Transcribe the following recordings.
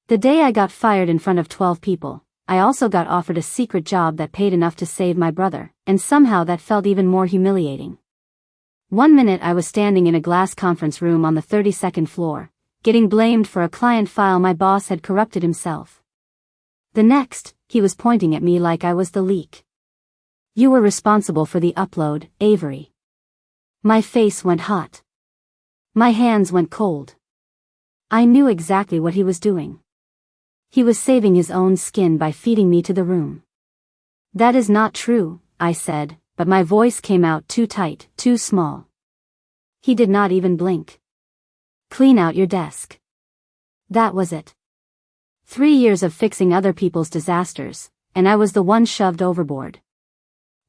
The day I got fired in front of 12 people, I also got offered a secret job that paid enough to save my brother, and somehow that felt even more humiliating. One minute I was standing in a glass conference room on the 32nd floor, getting blamed for a client file my boss had corrupted himself. The next, he was pointing at me like I was the leak. "You were responsible for the upload, Avery." My face went hot. My hands went cold. I knew exactly what he was doing. He was saving his own skin by feeding me to the room. "That is not true," I said, but my voice came out too tight, too small. He did not even blink. "Clean out your desk." That was it. 3 years of fixing other people's disasters, and I was the one shoved overboard.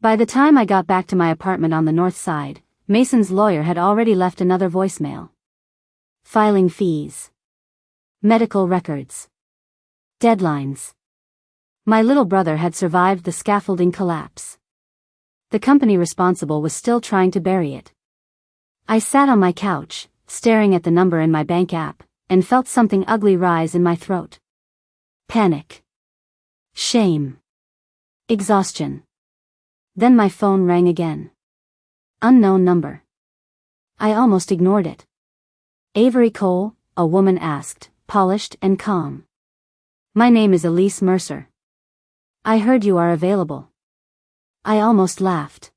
By the time I got back to my apartment on the north side, Mason's lawyer had already left another voicemail. Filing fees. Medical records. Deadlines. My little brother had survived the scaffolding collapse. The company responsible was still trying to bury it. I sat on my couch, staring at the number in my bank app, and felt something ugly rise in my throat. Panic. Shame. Exhaustion. Then my phone rang again. Unknown number. I almost ignored it. "Avery Cole?" a woman asked, polished and calm. "My name is Elise Mercer. I heard you are available." I almost laughed.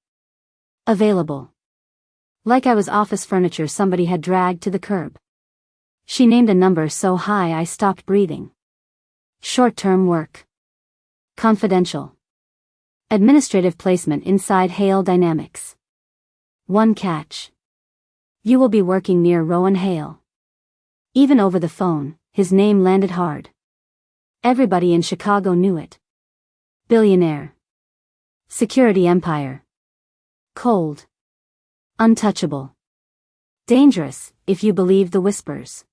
Available. Like I was office furniture somebody had dragged to the curb. She named a number so high I stopped breathing. Short-term work. Confidential. Administrative placement inside Hale Dynamics. One catch. You will be working near Rowan Hale. Even over the phone, his name landed hard. Everybody in Chicago knew it. Billionaire. Security empire. Cold. Untouchable. Dangerous, if you believe the whispers.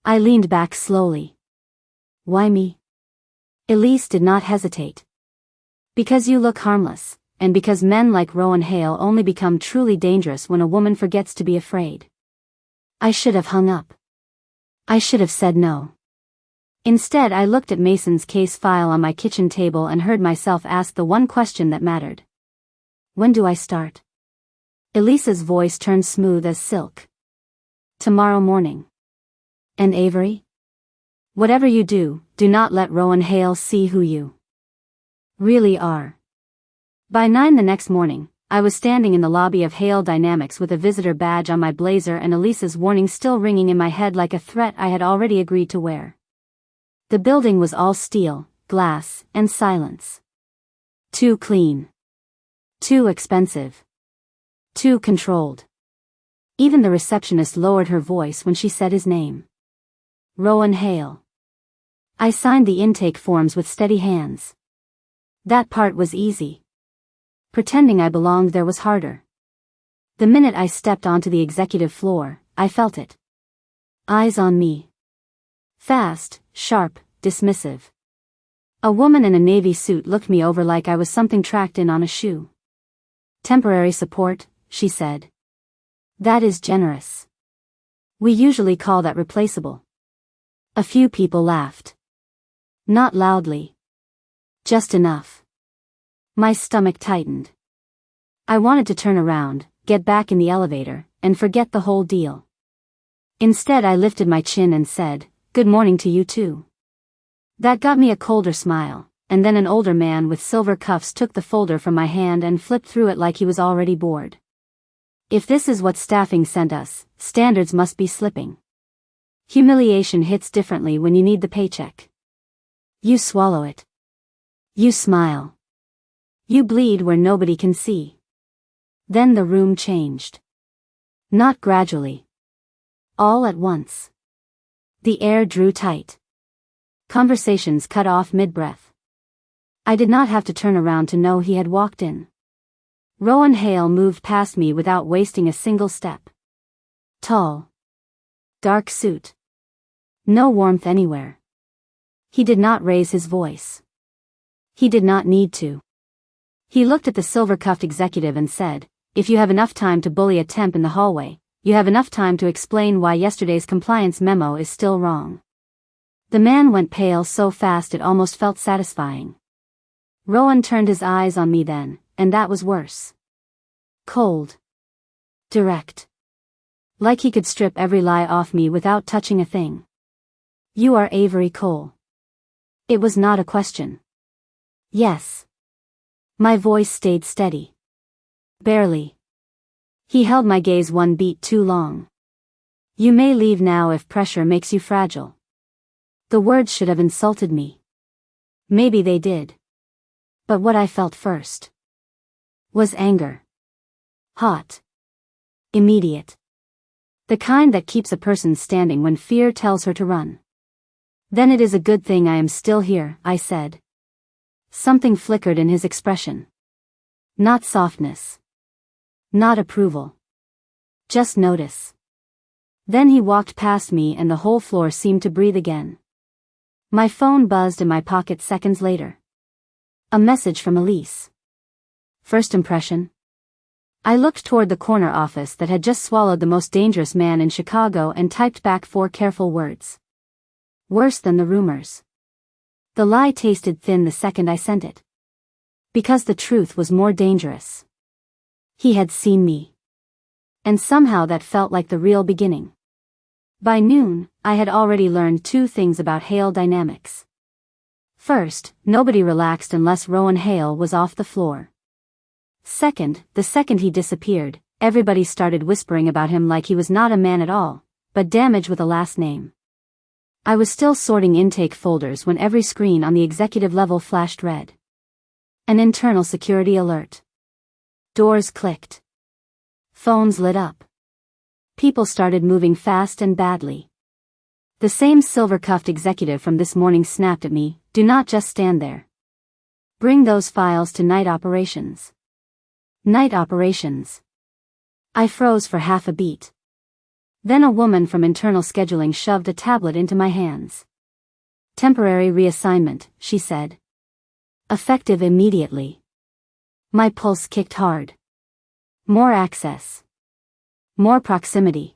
I leaned back slowly. Why me? Elise did not hesitate. Because you look harmless, and because men like Rowan Hale only become truly dangerous when a woman forgets to be afraid. I should have hung up. I should have said no. Instead, I looked at Mason's case file on my kitchen table and heard myself ask the one question that mattered. When do I start? Elisa's voice turned smooth as silk. Tomorrow morning. And Avery? Whatever you do, do not let Rowan Hale see who you really are. By 9 the next morning, I was standing in the lobby of Hale Dynamics with a visitor badge on my blazer and Elisa's warning still ringing in my head like a threat I had already agreed to wear. The building was all steel, glass, and silence. Too clean. Too expensive. Too controlled. Even the receptionist lowered her voice when she said his name. Rowan Hale. I signed the intake forms with steady hands. That part was easy. Pretending I belonged there was harder. The minute I stepped onto the executive floor, I felt it. Eyes on me. Fast, sharp, dismissive. A woman in a navy suit looked me over like I was something tracked in on a shoe. Temporary support, she said. That is generous. We usually call that replaceable. A few people laughed. Not loudly. Just enough. My stomach tightened. I wanted to turn around, get back in the elevator, and forget the whole deal. Instead I lifted my chin and said, "Good morning to you too." That got me a colder smile, and then an older man with silver cuffs took the folder from my hand and flipped through it like he was already bored. If this is what staffing sent us, standards must be slipping. Humiliation hits differently when you need the paycheck. You swallow it. You smile. You bleed where nobody can see. Then the room changed. Not gradually. All at once. The air drew tight. Conversations cut off mid-breath. I did not have to turn around to know he had walked in. Rowan Hale moved past me without wasting a single step. Tall. Dark suit. No warmth anywhere. He did not raise his voice. He did not need to. He looked at the silver-cuffed executive and said, "If you have enough time to bully a temp in the hallway, you have enough time to explain why yesterday's compliance memo is still wrong." The man went pale so fast it almost felt satisfying. Rowan turned his eyes on me then, and that was worse. Cold. Direct. Like he could strip every lie off me without touching a thing. You are Avery Cole. It was not a question. Yes. My voice stayed steady. Barely. He held my gaze one beat too long. You may leave now if pressure makes you fragile. The words should have insulted me. Maybe they did. But what I felt first was anger. Hot. Immediate. The kind that keeps a person standing when fear tells her to run. Then it is a good thing I am still here, I said. Something flickered in his expression. Not softness. Not approval. Just notice. Then he walked past me and the whole floor seemed to breathe again. My phone buzzed in my pocket seconds later. A message from Elise. First impression? I looked toward the corner office that had just swallowed the most dangerous man in Chicago and typed back 4 careful words. Worse than the rumors. The lie tasted thin the second I sent it. Because the truth was more dangerous. He had seen me. And somehow that felt like the real beginning. By noon, I had already learned 2 things about Hale dynamics. First, nobody relaxed unless Rowan Hale was off the floor. Second, the second he disappeared, everybody started whispering about him like he was not a man at all, but damage with a last name. I was still sorting intake folders when every screen on the executive level flashed red. An internal security alert. Doors clicked. Phones lit up. People started moving fast and badly. The same silver-cuffed executive from this morning snapped at me, "Do not just stand there. Bring those files to night operations." Night operations. I froze for half a beat. Then a woman from internal scheduling shoved a tablet into my hands. Temporary reassignment, she said. Effective immediately. My pulse kicked hard. More access. More proximity.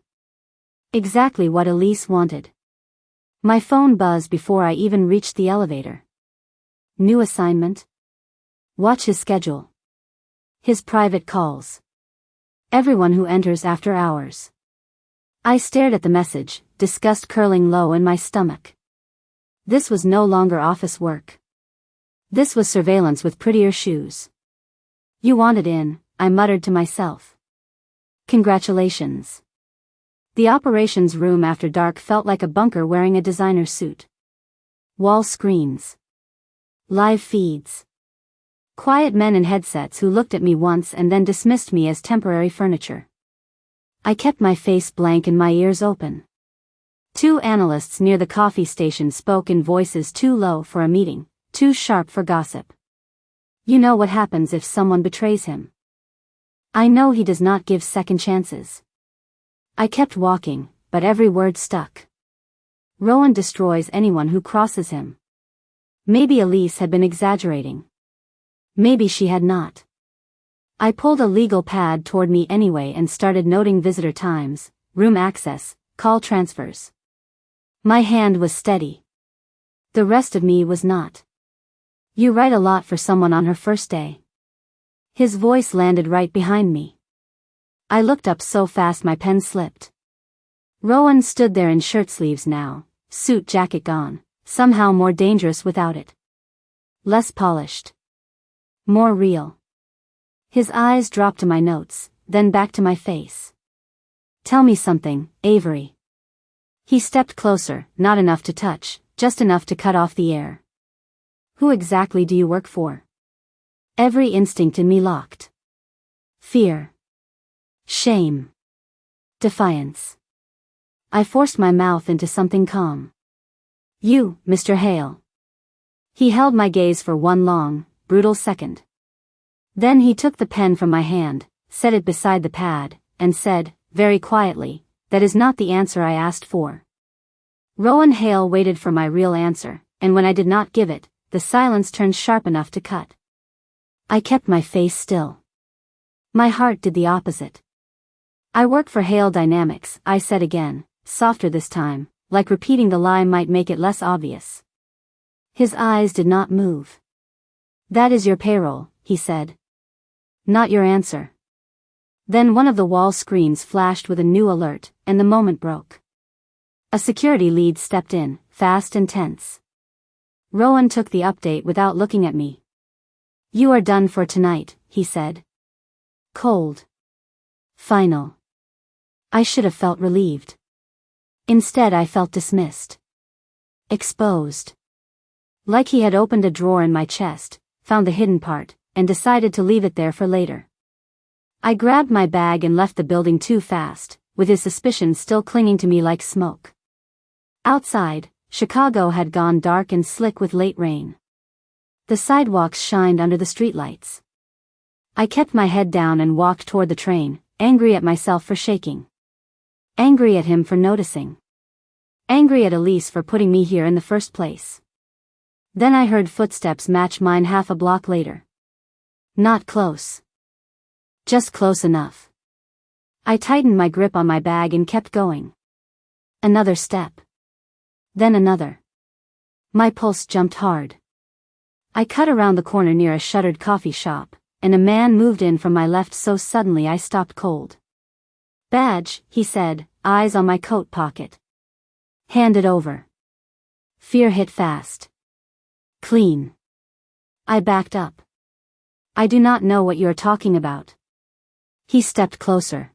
Exactly what Elise wanted. My phone buzzed before I even reached the elevator. New assignment? Watch his schedule. His private calls. Everyone who enters after hours. I stared at the message, disgust curling low in my stomach. This was no longer office work. This was surveillance with prettier shoes. You wanted in, I muttered to myself. Congratulations. The operations room after dark felt like a bunker wearing a designer suit. Wall screens. Live feeds. Quiet men in headsets who looked at me once and then dismissed me as temporary furniture. I kept my face blank and my ears open. 2 analysts near the coffee station spoke in voices too low for a meeting, too sharp for gossip. You know what happens if someone betrays him. I know he does not give second chances. I kept walking, but every word stuck. Rowan destroys anyone who crosses him. Maybe Elise had been exaggerating. Maybe she had not. I pulled a legal pad toward me anyway and started noting visitor times, room access, call transfers. My hand was steady. The rest of me was not. You write a lot for someone on her first day. His voice landed right behind me. I looked up so fast my pen slipped. Rowan stood there in shirt sleeves now, suit jacket gone, somehow more dangerous without it. Less polished. More real. His eyes dropped to my notes, then back to my face. Tell me something, Avery. He stepped closer, not enough to touch, just enough to cut off the air. Who exactly do you work for? Every instinct in me locked. Fear. Shame. Defiance. I forced my mouth into something calm. You, Mr. Hale. He held my gaze for one long, brutal second. Then he took the pen from my hand, set it beside the pad, and said, very quietly, "That is not the answer I asked for." Rowan Hale waited for my real answer, and when I did not give it, the silence turned sharp enough to cut. I kept my face still. My heart did the opposite. I work for Hale Dynamics, I said again, softer this time, like repeating the lie might make it less obvious. His eyes did not move. "That is your payroll," he said. "Not your answer." Then one of the wall screens flashed with a new alert, and the moment broke. A security lead stepped in, fast and tense. Rowan took the update without looking at me. "You are done for tonight," he said. Cold. Final. I should have felt relieved. Instead I felt dismissed. Exposed. Like he had opened a drawer in my chest, found the hidden part, and decided to leave it there for later. I grabbed my bag and left the building too fast, with his suspicions still clinging to me like smoke. Outside, Chicago had gone dark and slick with late rain. The sidewalks shined under the streetlights. I kept my head down and walked toward the train, angry at myself for shaking. Angry at him for noticing. Angry at Elise for putting me here in the first place. Then I heard footsteps match mine half a block later. Not close. Just close enough. I tightened my grip on my bag and kept going. Another step. Then another. My pulse jumped hard. I cut around the corner near a shuttered coffee shop, and a man moved in from my left so suddenly I stopped cold. "Badge," he said, eyes on my coat pocket. "Hand it over." Fear hit fast. Clean. I backed up. "I do not know what you are talking about." He stepped closer.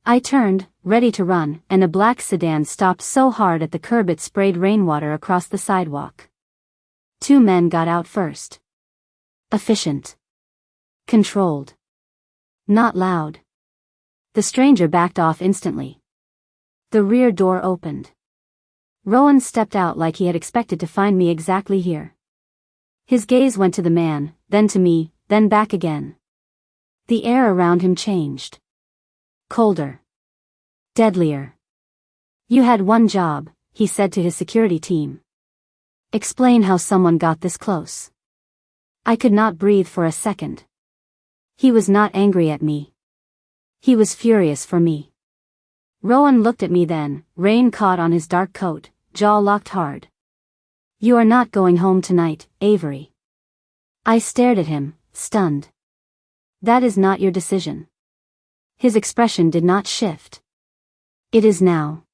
I turned, ready to run, and a black sedan stopped so hard at the curb it sprayed rainwater across the sidewalk. Two men got out first. Efficient. Controlled. Not loud. The stranger backed off instantly. The rear door opened. Rowan stepped out like he had expected to find me exactly here. His gaze went to the man, then to me, then back again. The air around him changed. Colder. Deadlier. "You had one job," he said to his security team. "Explain how someone got this close." I could not breathe for a second. He was not angry at me. He was furious for me. Rowan looked at me then, rain caught on his dark coat, jaw locked hard. "You are not going home tonight, Avery." I stared at him, stunned. "That is not your decision." His expression did not shift. "It is now."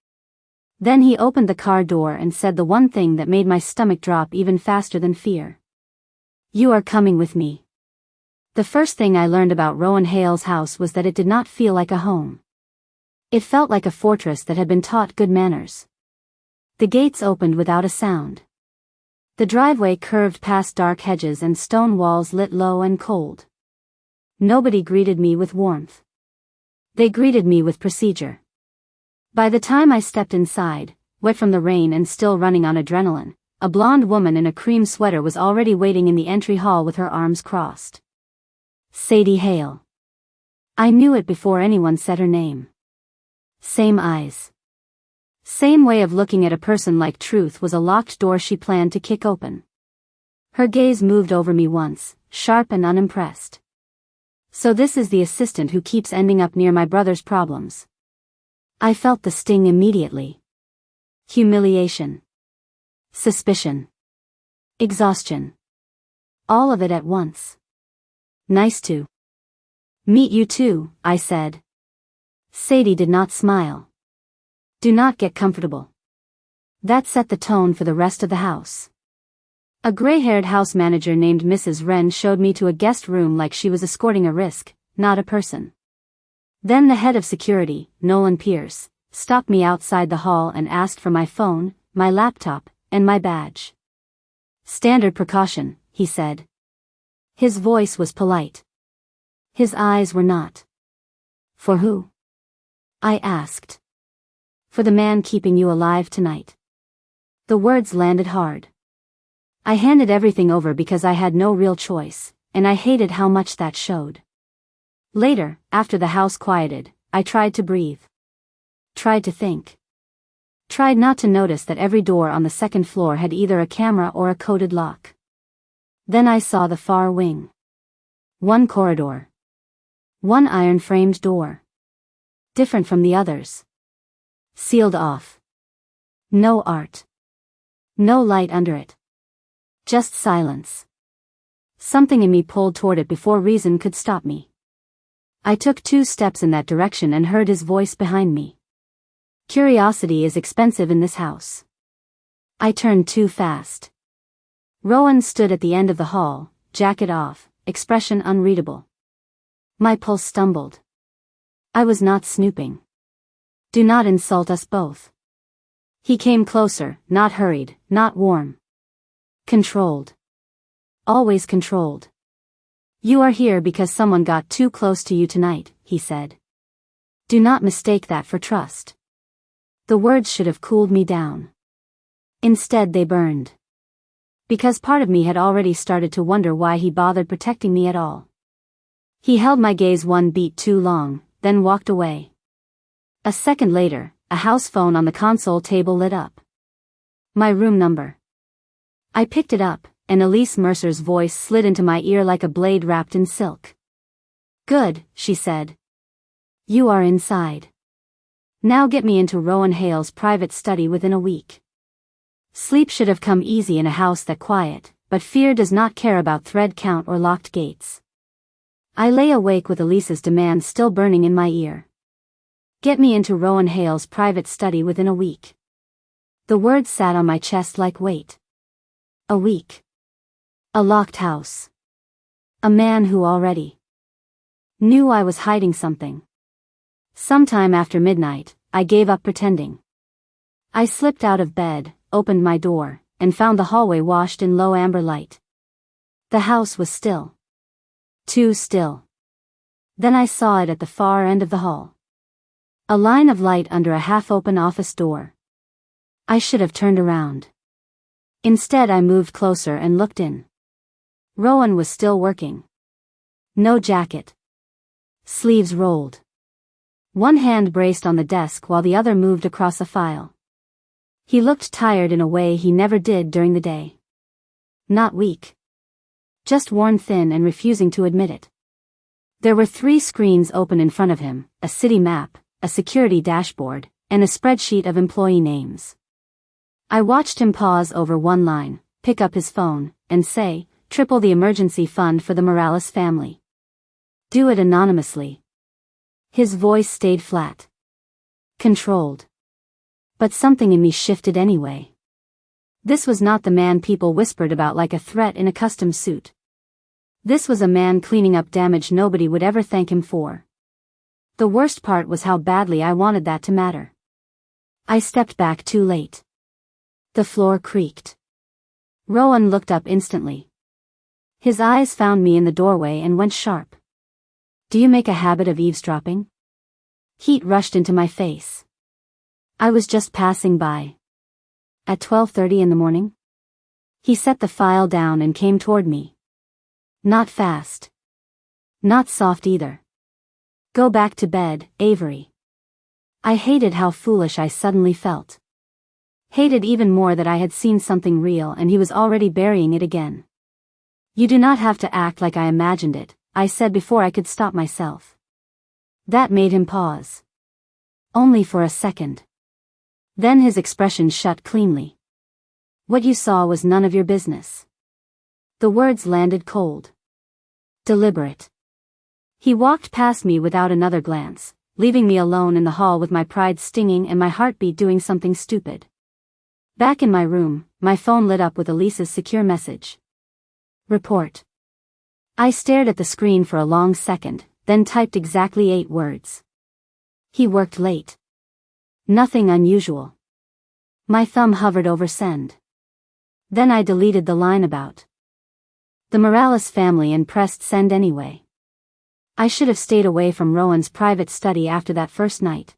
Then he opened the car door and said the one thing that made my stomach drop even faster than fear. "You are coming with me." The first thing I learned about Rowan Hale's house was that it did not feel like a home. It felt like a fortress that had been taught good manners. The gates opened without a sound. The driveway curved past dark hedges and stone walls lit low and cold. Nobody greeted me with warmth. They greeted me with procedure. By the time I stepped inside, wet from the rain and still running on adrenaline, a blonde woman in a cream sweater was already waiting in the entry hall with her arms crossed. Sadie Hale. I knew it before anyone said her name. Same eyes. Same way of looking at a person like truth was a locked door she planned to kick open. Her gaze moved over me once, sharp and unimpressed. "So this is the assistant who keeps ending up near my brother's problems." I felt the sting immediately. Humiliation. Suspicion. Exhaustion. All of it at once. "Nice to meet you too," I said. Sadie did not smile. "Do not get comfortable." That set the tone for the rest of the house. A gray-haired house manager named Mrs. Wren showed me to a guest room like she was escorting a risk, not a person. Then the head of security, Nolan Pierce, stopped me outside the hall and asked for my phone, my laptop, and my badge. "Standard precaution," he said. His voice was polite. His eyes were not. "For who?" I asked. "For the man keeping you alive tonight." The words landed hard. I handed everything over because I had no real choice, and I hated how much that showed. Later, after the house quieted, I tried to breathe. Tried to think. Tried not to notice that every door on the second floor had either a camera or a coded lock. Then I saw the far wing. One corridor. One iron-framed door. Different from the others. Sealed off. No art. No light under it. Just silence. Something in me pulled toward it before reason could stop me. I took 2 steps in that direction and heard his voice behind me. Curiosity is expensive in this house. I turned too fast. Rowan stood at the end of the hall, jacket off, expression unreadable. My pulse stumbled. I was not snooping. Do not insult us both. He came closer, not hurried, not warm. Controlled. Always controlled. You are here because someone got too close to you tonight, he said. Do not mistake that for trust. The words should have cooled me down. Instead they burned. Because part of me had already started to wonder why he bothered protecting me at all. He held my gaze 1 beat too long, then walked away. A second later, a house phone on the console table lit up. My room number. I picked it up, and Elise Mercer's voice slid into my ear like a blade wrapped in silk. Good, she said. You are inside. Now get me into Rowan Hale's private study within a week. Sleep should have come easy in a house that quiet, but fear does not care about thread count or locked gates. I lay awake with Elise's demand still burning in my ear. Get me into Rowan Hale's private study within a week. The words sat on my chest like weight. A week. A locked house. A man who already knew I was hiding something. Sometime after midnight, I gave up pretending. I slipped out of bed, opened my door, and found the hallway washed in low amber light. The house was still. Too still. Then I saw it at the far end of the hall. A line of light under a half-open office door. I should have turned around. Instead I moved closer and looked in. Rowan was still working. No jacket. Sleeves rolled. One hand braced on the desk while the other moved across a file. He looked tired in a way he never did during the day. Not weak. Just worn thin and refusing to admit it. There were 3 screens open in front of him, a city map, a security dashboard, and a spreadsheet of employee names. I watched him pause over one line, pick up his phone, and say, triple the emergency fund for the Morales family. Do it anonymously. His voice stayed flat. Controlled. But something in me shifted anyway. This was not the man people whispered about like a threat in a custom suit. This was a man cleaning up damage nobody would ever thank him for. The worst part was how badly I wanted that to matter. I stepped back too late. The floor creaked. Rowan looked up instantly. His eyes found me in the doorway and went sharp. Do you make a habit of eavesdropping? Heat rushed into my face. I was just passing by. At 12:30 in the morning? He set the file down and came toward me. Not fast. Not soft either. Go back to bed, Avery. I hated how foolish I suddenly felt. Hated even more that I had seen something real and he was already burying it again. You do not have to act like I imagined it, I said before I could stop myself. That made him pause. Only for a second. Then his expression shut cleanly. What you saw was none of your business. The words landed cold. Deliberate. He walked past me without another glance, leaving me alone in the hall with my pride stinging and my heartbeat doing something stupid. Back in my room, my phone lit up with Elise's secure message. Report. I stared at the screen for a long second, then typed exactly 8 words. He worked late. Nothing unusual. My thumb hovered over send. Then I deleted the line about the Morales family and pressed send anyway. I should have stayed away from Rowan's private study after that first night.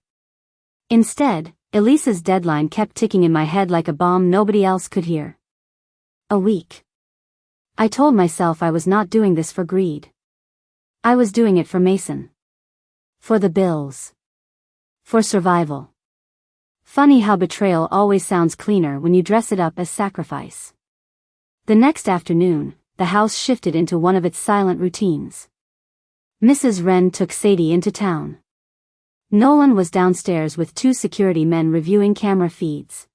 Instead, Elise's deadline kept ticking in my head like a bomb nobody else could hear. A week. I told myself I was not doing this for greed. I was doing it for Mason. For the bills. For survival. Funny how betrayal always sounds cleaner when you dress it up as sacrifice. The next afternoon, the house shifted into one of its silent routines. Mrs. Wren took Sadie into town. Nolan was downstairs with 2 security men reviewing camera feeds.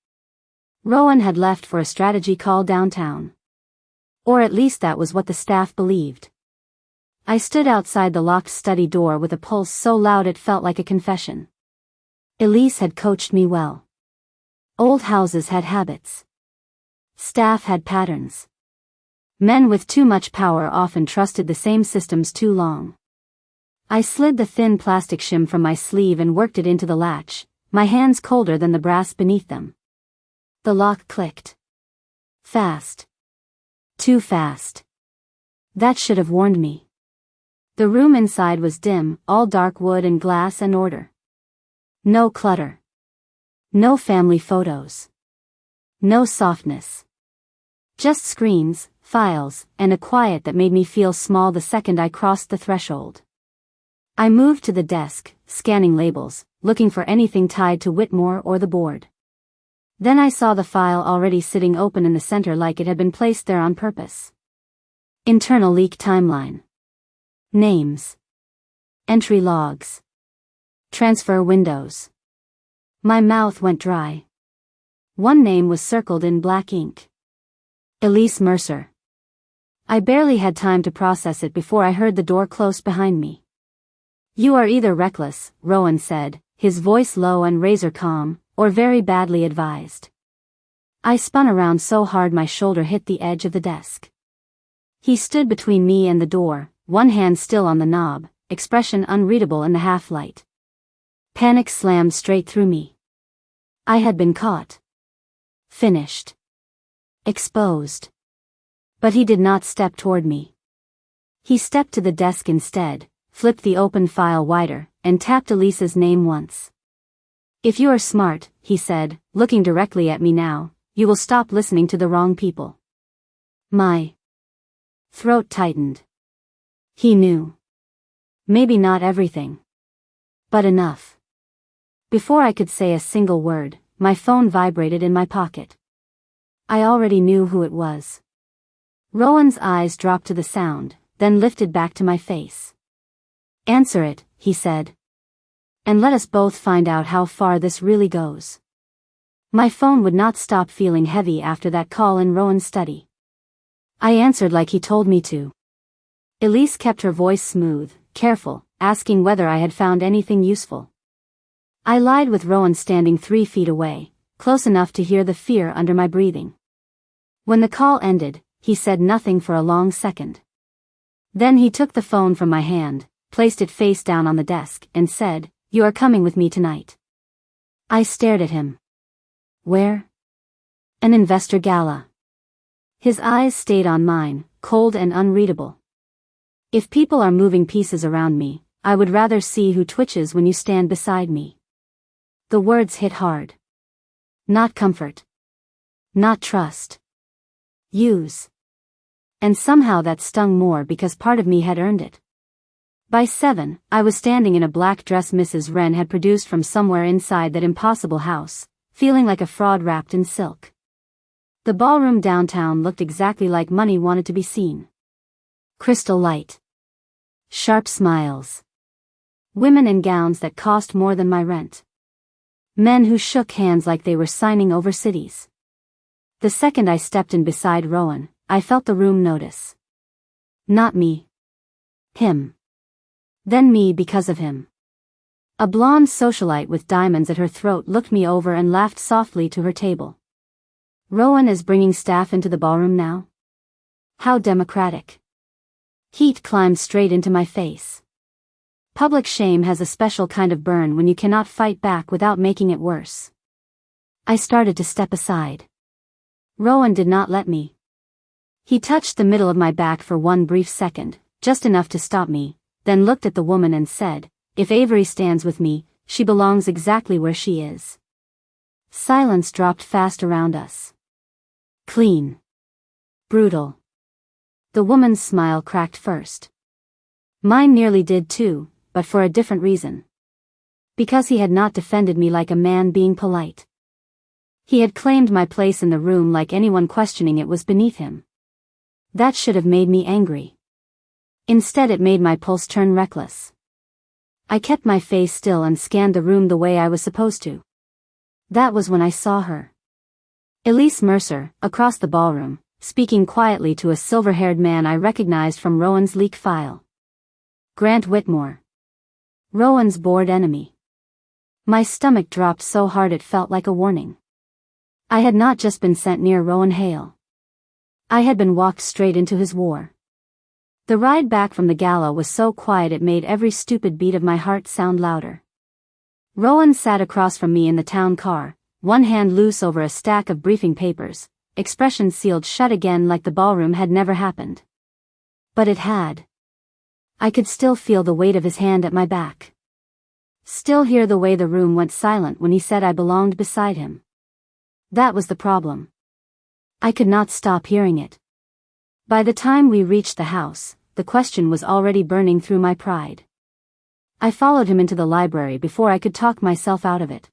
Rowan had left for a strategy call downtown. Or at least that was what the staff believed. I stood outside the locked study door with a pulse so loud it felt like a confession. Elise had coached me well. Old houses had habits. Staff had patterns. Men with too much power often trusted the same systems too long. I slid the thin plastic shim from my sleeve and worked it into the latch, my hands colder than the brass beneath them. The lock clicked. Fast. Too fast. That should have warned me. The room inside was dim, all dark wood and glass and order. No clutter. No family photos. No softness. Just screens, files, and a quiet that made me feel small the second I crossed the threshold. I moved to the desk, scanning labels, looking for anything tied to Whitmore or the board. Then I saw the file already sitting open in the center like it had been placed there on purpose. Internal leak timeline. Names. Entry logs. Transfer windows. My mouth went dry. One name was circled in black ink. Elise Mercer. I barely had time to process it before I heard the door close behind me. "You are either reckless," Rowan said, his voice low and razor calm, "or very badly advised." I spun around so hard my shoulder hit the edge of the desk. He stood between me and the door, one hand still on the knob, expression unreadable in the half-light. Panic slammed straight through me. I had been caught. Finished. Exposed. But he did not step toward me. He stepped to the desk instead, flipped the open file wider, and tapped Elise's name once. "If you are smart," he said, looking directly at me now, "you will stop listening to the wrong people." My throat tightened. He knew. Maybe not everything. But enough. Before I could say a single word, my phone vibrated in my pocket. I already knew who it was. Rowan's eyes dropped to the sound, then lifted back to my face. "Answer it," he said. "And let us both find out how far this really goes." My phone would not stop feeling heavy after that call in Rowan's study. I answered like he told me to. Elise kept her voice smooth, careful, asking whether I had found anything useful. I lied with Rowan standing 3 feet away, close enough to hear the fear under my breathing. When the call ended, he said nothing for a long second. Then he took the phone from my hand, placed it face down on the desk, and said, "You are coming with me tonight." I stared at him. "Where?" "An investor gala." His eyes stayed on mine, cold and unreadable. "If people are moving pieces around me, I would rather see who twitches when you stand beside me." The words hit hard. Not comfort. Not trust. Use. And somehow that stung more because part of me had earned it. By 7, I was standing in a black dress Mrs. Wren had produced from somewhere inside that impossible house, feeling like a fraud wrapped in silk. The ballroom downtown looked exactly like money wanted to be seen. Crystal light. Sharp smiles. Women in gowns that cost more than my rent. Men who shook hands like they were signing over cities. The second I stepped in beside Rowan, I felt the room notice. Not me. Him. Then me because of him. A blonde socialite with diamonds at her throat looked me over and laughed softly to her table. "Rowan is bringing staff into the ballroom now? How democratic." Heat climbed straight into my face. Public shame has a special kind of burn when you cannot fight back without making it worse. I started to step aside. Rowan did not let me. He touched the middle of my back for one brief second, just enough to stop me, then looked at the woman and said, "If Avery stands with me, she belongs exactly where she is." Silence dropped fast around us. Clean. Brutal. The woman's smile cracked first. Mine nearly did too, but for a different reason. Because he had not defended me like a man being polite. He had claimed my place in the room like anyone questioning it was beneath him. That should have made me angry. Instead it made my pulse turn reckless. I kept my face still and scanned the room the way I was supposed to. That was when I saw her. Elise Mercer, across the ballroom, speaking quietly to a silver-haired man I recognized from Rowan's leak file. Grant Whitmore. Rowan's bored enemy. My stomach dropped so hard it felt like a warning. I had not just been sent near Rowan Hale. I had been walked straight into his war. The ride back from the gala was so quiet it made every stupid beat of my heart sound louder. Rowan sat across from me in the town car, one hand loose over a stack of briefing papers, expression sealed shut again like the ballroom had never happened. But it had. I could still feel the weight of his hand at my back. Still hear the way the room went silent when he said I belonged beside him. That was the problem. I could not stop hearing it. By the time we reached the house, the question was already burning through my pride. I followed him into the library before I could talk myself out of it.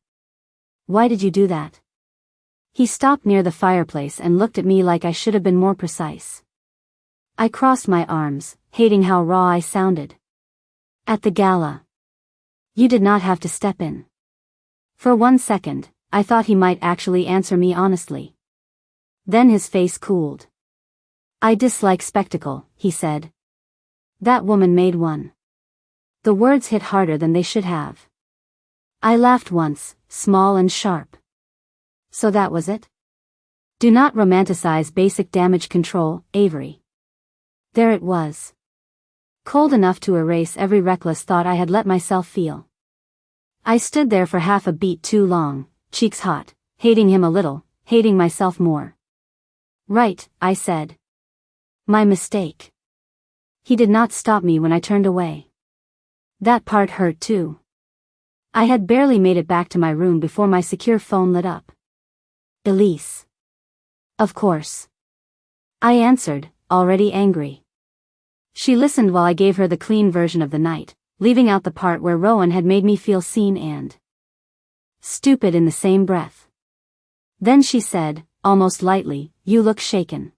Why did you do that? He stopped near the fireplace and looked at me like I should have been more precise. I crossed my arms, hating how raw I sounded. At the gala. You did not have to step in. For 1 second, I thought he might actually answer me honestly. Then his face cooled. I dislike spectacle, he said. That woman made one. The words hit harder than they should have. I laughed once, small and sharp. So that was it? Do not romanticize basic damage control, Avery. There it was. Cold enough to erase every reckless thought I had let myself feel. I stood there for half a beat too long, cheeks hot, hating him a little, hating myself more. Right, I said. My mistake. He did not stop me when I turned away. That part hurt too. I had barely made it back to my room before my secure phone lit up. Elise. Of course. I answered, already angry. She listened while I gave her the clean version of the night, leaving out the part where Rowan had made me feel seen and stupid in the same breath. Then she said, almost lightly, "You look shaken."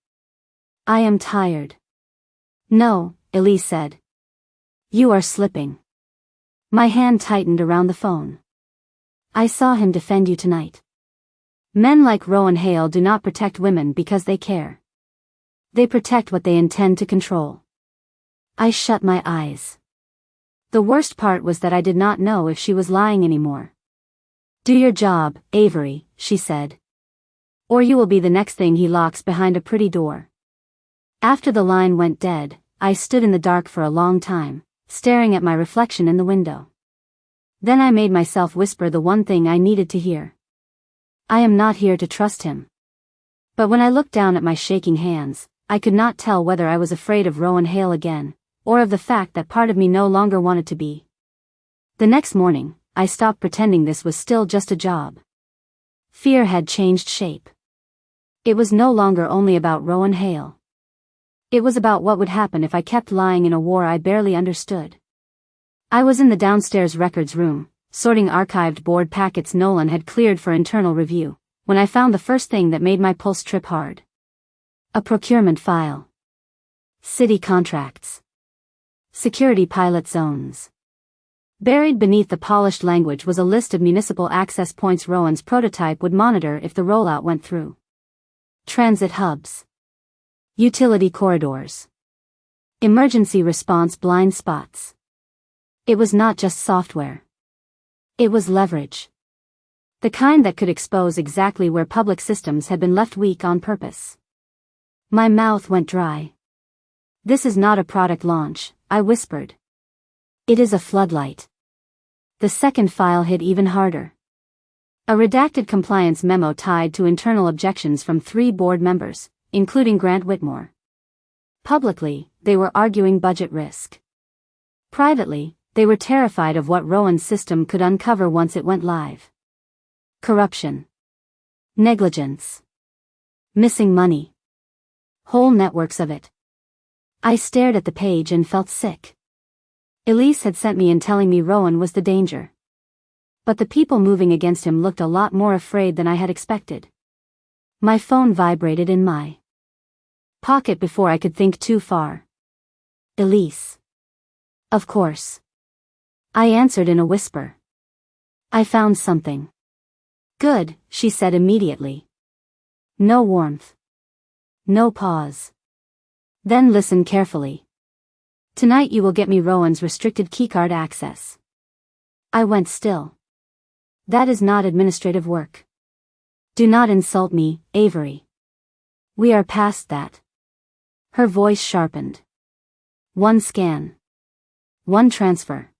I am tired. No, Elise said. You are slipping. My hand tightened around the phone. I saw him defend you tonight. Men like Rowan Hale do not protect women because they care. They protect what they intend to control. I shut my eyes. The worst part was that I did not know if she was lying anymore. Do your job, Avery, she said. Or you will be the next thing he locks behind a pretty door. After the line went dead, I stood in the dark for a long time, staring at my reflection in the window. Then I made myself whisper the one thing I needed to hear. I am not here to trust him. But when I looked down at my shaking hands, I could not tell whether I was afraid of Rowan Hale again, or of the fact that part of me no longer wanted to be. The next morning, I stopped pretending this was still just a job. Fear had changed shape. It was no longer only about Rowan Hale. It was about what would happen if I kept lying in a war I barely understood. I was in the downstairs records room, sorting archived board packets Nolan had cleared for internal review, when I found the first thing that made my pulse trip hard. A procurement file. City contracts. Security pilot zones. Buried beneath the polished language was a list of municipal access points Rowan's prototype would monitor if the rollout went through. Transit hubs. Utility corridors. Emergency response blind spots. It was not just software. It was leverage. The kind that could expose exactly where public systems had been left weak on purpose. My mouth went dry. This is not a product launch, I whispered. It is a floodlight. The second file hit even harder. A redacted compliance memo tied to internal objections from 3 board members, including Grant Whitmore. Publicly, they were arguing budget risk. Privately, they were terrified of what Rowan's system could uncover once it went live. Corruption. Negligence. Missing money. Whole networks of it. I stared at the page and felt sick. Elise had sent me in telling me Rowan was the danger. But the people moving against him looked a lot more afraid than I had expected. My phone vibrated in my pocket before I could think too far. Elise. Of course. I answered in a whisper. I found something. Good, she said immediately. No warmth. No pause. Then listen carefully. Tonight you will get me Rowan's restricted keycard access. I went still. That is not administrative work. Do not insult me, Avery. We are past that. Her voice sharpened. One scan. One transfer.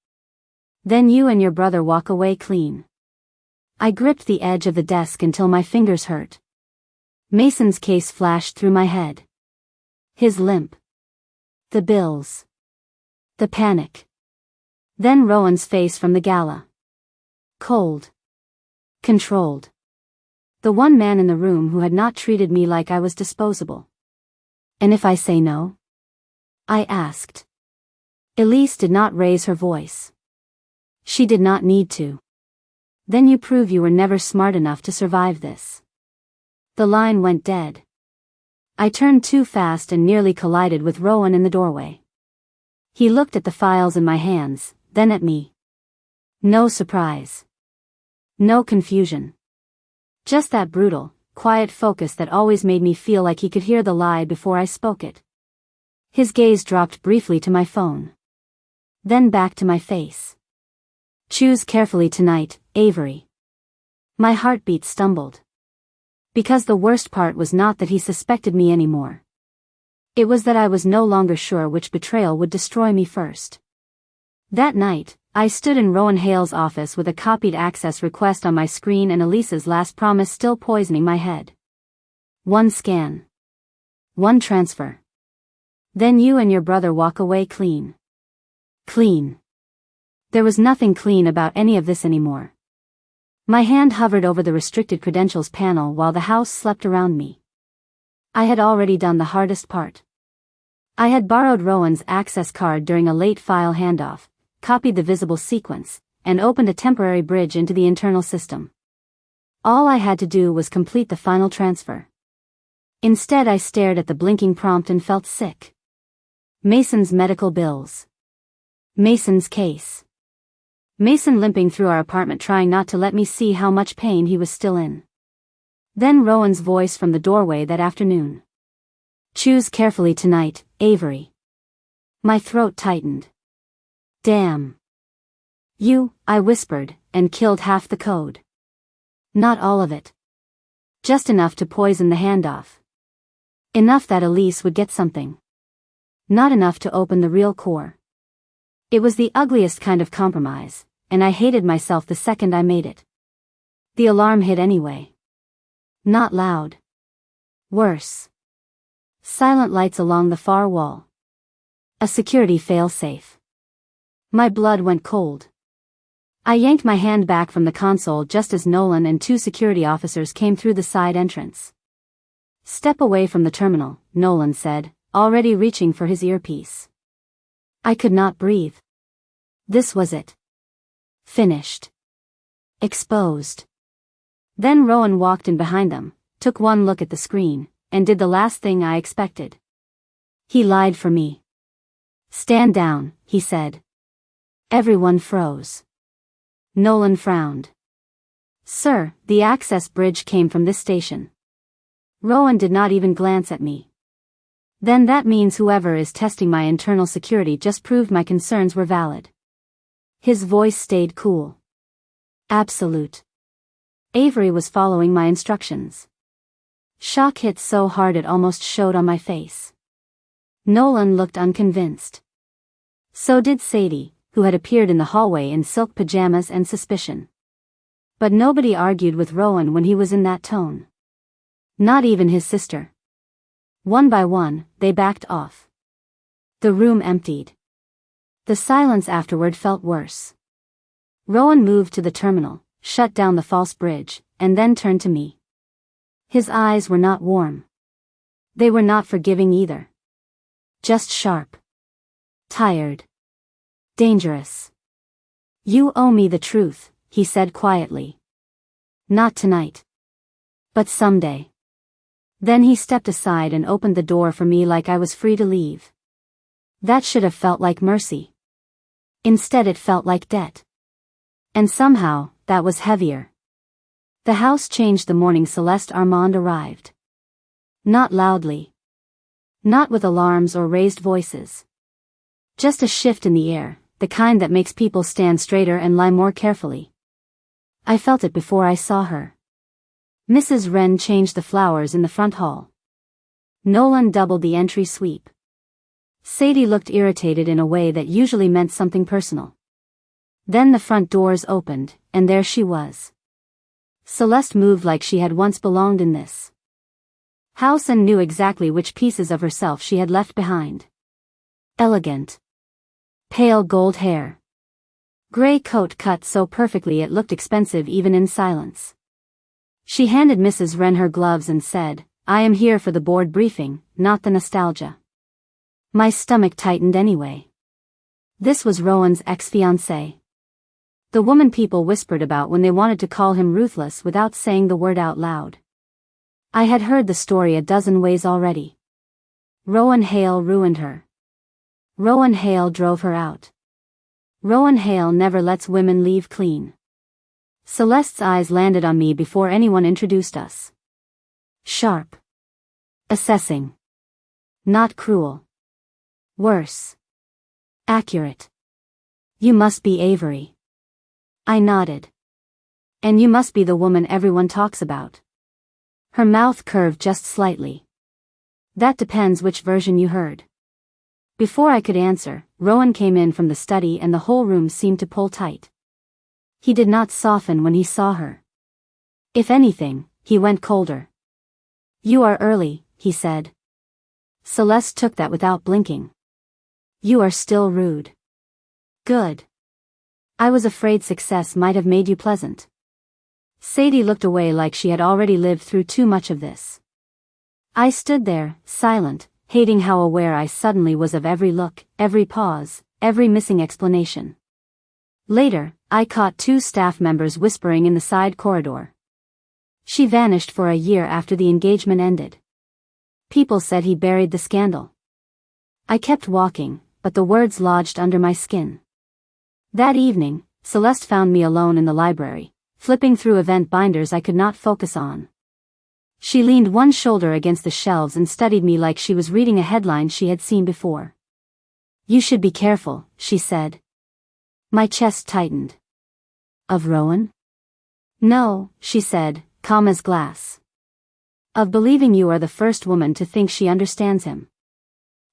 Then you and your brother walk away clean. I gripped the edge of the desk until my fingers hurt. Mason's case flashed through my head. His limp. The bills. The panic. Then Rowan's face from the gala. Cold. Controlled. The one man in the room who had not treated me like I was disposable. And if I say no? I asked. Elise did not raise her voice. She did not need to. Then you prove you were never smart enough to survive this. The line went dead. I turned too fast and nearly collided with Rowan in the doorway. He looked at the files in my hands, then at me. No surprise. No confusion. Just that brutal, quiet focus that always made me feel like he could hear the lie before I spoke it. His gaze dropped briefly to my phone. Then back to my face. Choose carefully tonight, Avery. My heartbeat stumbled. Because the worst part was not that he suspected me anymore. It was that I was no longer sure which betrayal would destroy me first. That night, I stood in Rowan Hale's office with a copied access request on my screen and Elise's last promise still poisoning my head. One scan. One transfer. Then you and your brother walk away clean. Clean. There was nothing clean about any of this anymore. My hand hovered over the restricted credentials panel while the house slept around me. I had already done the hardest part. I had borrowed Rowan's access card during a late file handoff, copied the visible sequence, and opened a temporary bridge into the internal system. All I had to do was complete the final transfer. Instead I stared at the blinking prompt and felt sick. Mason's medical bills. Mason's case. Mason limping through our apartment trying not to let me see how much pain he was still in. Then Rowan's voice from the doorway that afternoon. Choose carefully tonight, Avery. My throat tightened. Damn. You, I whispered, and killed half the code. Not all of it. Just enough to poison the handoff. Enough that Elise would get something. Not enough to open the real core. It was the ugliest kind of compromise, and I hated myself the second I made it. The alarm hit anyway. Not loud. Worse. Silent lights along the far wall. A security fail-safe. My blood went cold. I yanked my hand back from the console just as Nolan and two security officers came through the side entrance. Step away from the terminal, Nolan said, already reaching for his earpiece. I could not breathe. This was it. Finished. Exposed. Then Rowan walked in behind them, took one look at the screen, and did the last thing I expected. He lied for me. Stand down, he said. Everyone froze. Nolan frowned. Sir, the access bridge came from this station. Rowan did not even glance at me. Then that means whoever is testing my internal security just proved my concerns were valid. His voice stayed cool. Absolute. Avery was following my instructions. Shock hit so hard it almost showed on my face. Nolan looked unconvinced. So did Sadie, who had appeared in the hallway in silk pajamas and suspicion. But nobody argued with Rowan when he was in that tone. Not even his sister. One by one, they backed off. The room emptied. The silence afterward felt worse. Rowan moved to the terminal, shut down the false bridge, and then turned to me. His eyes were not warm. They were not forgiving either. Just sharp. Tired. Dangerous. You owe me the truth, he said quietly. Not tonight. But someday. Then he stepped aside and opened the door for me like I was free to leave. That should have felt like mercy. Instead it felt like debt. And somehow, that was heavier. The house changed the morning Celeste Armand arrived. Not loudly. Not with alarms or raised voices. Just a shift in the air, the kind that makes people stand straighter and lie more carefully. I felt it before I saw her. Mrs. Wren changed the flowers in the front hall. Nolan doubled the entry sweep. Sadie looked irritated in a way that usually meant something personal. Then the front doors opened, and there she was. Celeste moved like she had once belonged in this house and knew exactly which pieces of herself she had left behind. Elegant. Pale gold hair. Gray coat cut so perfectly it looked expensive even in silence. She handed Mrs. Wren her gloves and said, "I am here for the board briefing, not the nostalgia." My stomach tightened anyway. This was Rowan's ex-fiancée. The woman people whispered about when they wanted to call him ruthless without saying the word out loud. I had heard the story a dozen ways already. Rowan Hale ruined her. Rowan Hale drove her out. Rowan Hale never lets women leave clean. Celeste's eyes landed on me before anyone introduced us. Sharp. Assessing. Not cruel. Worse. Accurate. "You must be Avery." I nodded. "And you must be the woman everyone talks about." Her mouth curved just slightly. "That depends which version you heard." Before I could answer, Rowan came in from the study and the whole room seemed to pull tight. He did not soften when he saw her. If anything, he went colder. "You are early," he said. Celeste took that without blinking. "You are still rude." "Good. I was afraid success might have made you pleasant." Sadie looked away like she had already lived through too much of this. I stood there, silent, hating how aware I suddenly was of every look, every pause, every missing explanation. Later, I caught two staff members whispering in the side corridor. "She vanished for a year after the engagement ended. People said he buried the scandal." I kept walking, but the words lodged under my skin. That evening, Celeste found me alone in the library, flipping through event binders I could not focus on. She leaned one shoulder against the shelves and studied me like she was reading a headline she had seen before. "You should be careful," she said. My chest tightened. "Of Rowan?" "No," she said, calm as glass. "Of believing you are the first woman to think she understands him."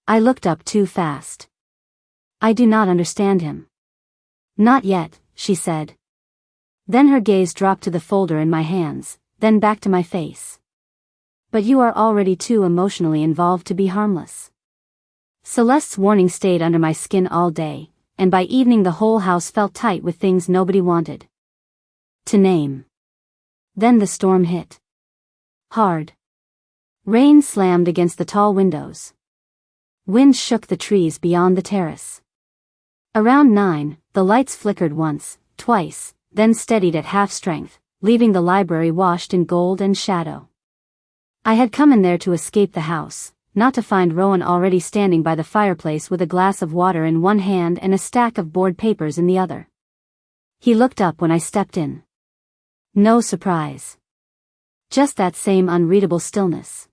I looked up too fast. "I do not understand him." "Not yet," she said. Then her gaze dropped to the folder in my hands, then back to my face. "But you are already too emotionally involved to be harmless." Celeste's warning stayed under my skin all day, and by evening the whole house felt tight with things nobody wanted to name. Then the storm hit. Hard. Rain slammed against the tall windows. Wind shook the trees beyond the terrace. Around 9, the lights flickered once, twice, then steadied at half strength, leaving the library washed in gold and shadow. I had come in there to escape the house, not to find Rowan already standing by the fireplace with a glass of water in one hand and a stack of board papers in the other. He looked up when I stepped in. No surprise. Just that same unreadable stillness.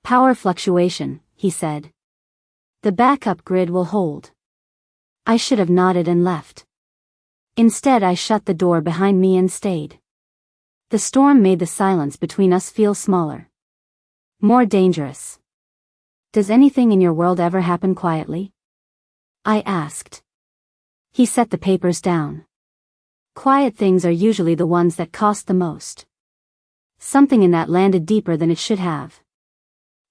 "Power fluctuation," he said. "The backup grid will hold." I should have nodded and left. Instead I shut the door behind me and stayed. The storm made the silence between us feel smaller. More dangerous. "Does anything in your world ever happen quietly?" I asked. He set the papers down. "Quiet things are usually the ones that cost the most." Something in that landed deeper than it should have.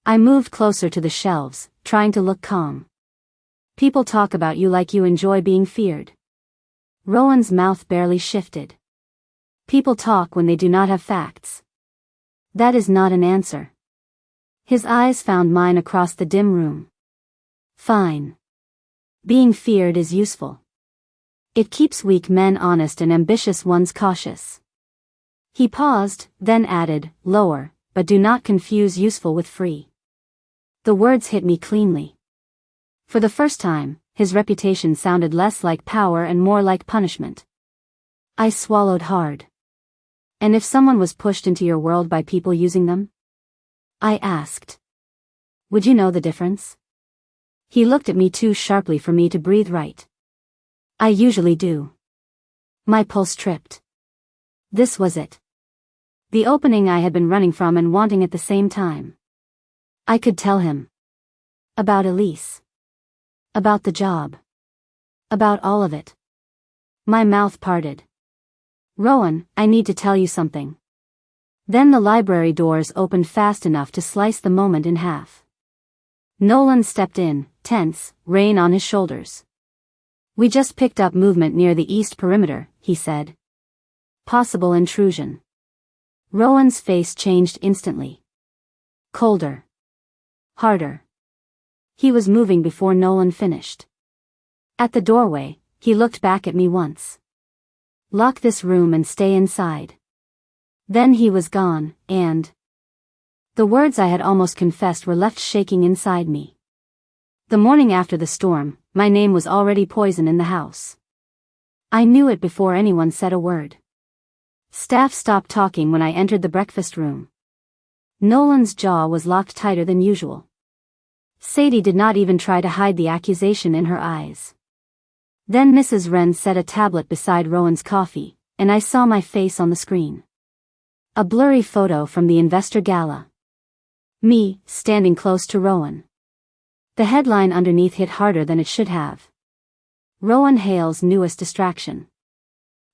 I moved closer to the shelves, trying to look calm. "People talk about you like you enjoy being feared." Rowan's mouth barely shifted. "People talk when they do not have facts." That is not an answer. His eyes found mine across the dim room. "Fine. Being feared is useful. It keeps weak men honest and ambitious ones cautious." He paused, then added, lower, "But do not confuse useful with free." The words hit me cleanly. For the first time, his reputation sounded less like power and more like punishment. I swallowed hard. "And if someone was pushed into your world by people using them?" I asked. Would you know the difference? He looked at me too sharply for me to breathe right. I usually do. My pulse tripped. This was it. The opening I had been running from and wanting at the same time. I could tell him. About Elise. About the job. About all of it. My mouth parted. Rowan, I need to tell you something. Then the library doors opened fast enough to slice the moment in half. Nolan stepped in, tense, rein on his shoulders. We just picked up movement near the east perimeter, he said. Possible intrusion. Rowan's face changed instantly. Colder. Harder. He was moving before Nolan finished. At the doorway, he looked back at me once. Lock this room and stay inside. Then he was gone, and the words I had almost confessed were left shaking inside me. The morning after the storm, my name was already poison in the house. I knew it before anyone said a word. Staff stopped talking when I entered the breakfast room. Nolan's jaw was locked tighter than usual. Sadie did not even try to hide the accusation in her eyes. Then Mrs. Wren set a tablet beside Rowan's coffee, and I saw my face on the screen. A blurry photo from the investor gala. Me, standing close to Rowan. The headline underneath hit harder than it should have. Rowan Hale's newest distraction.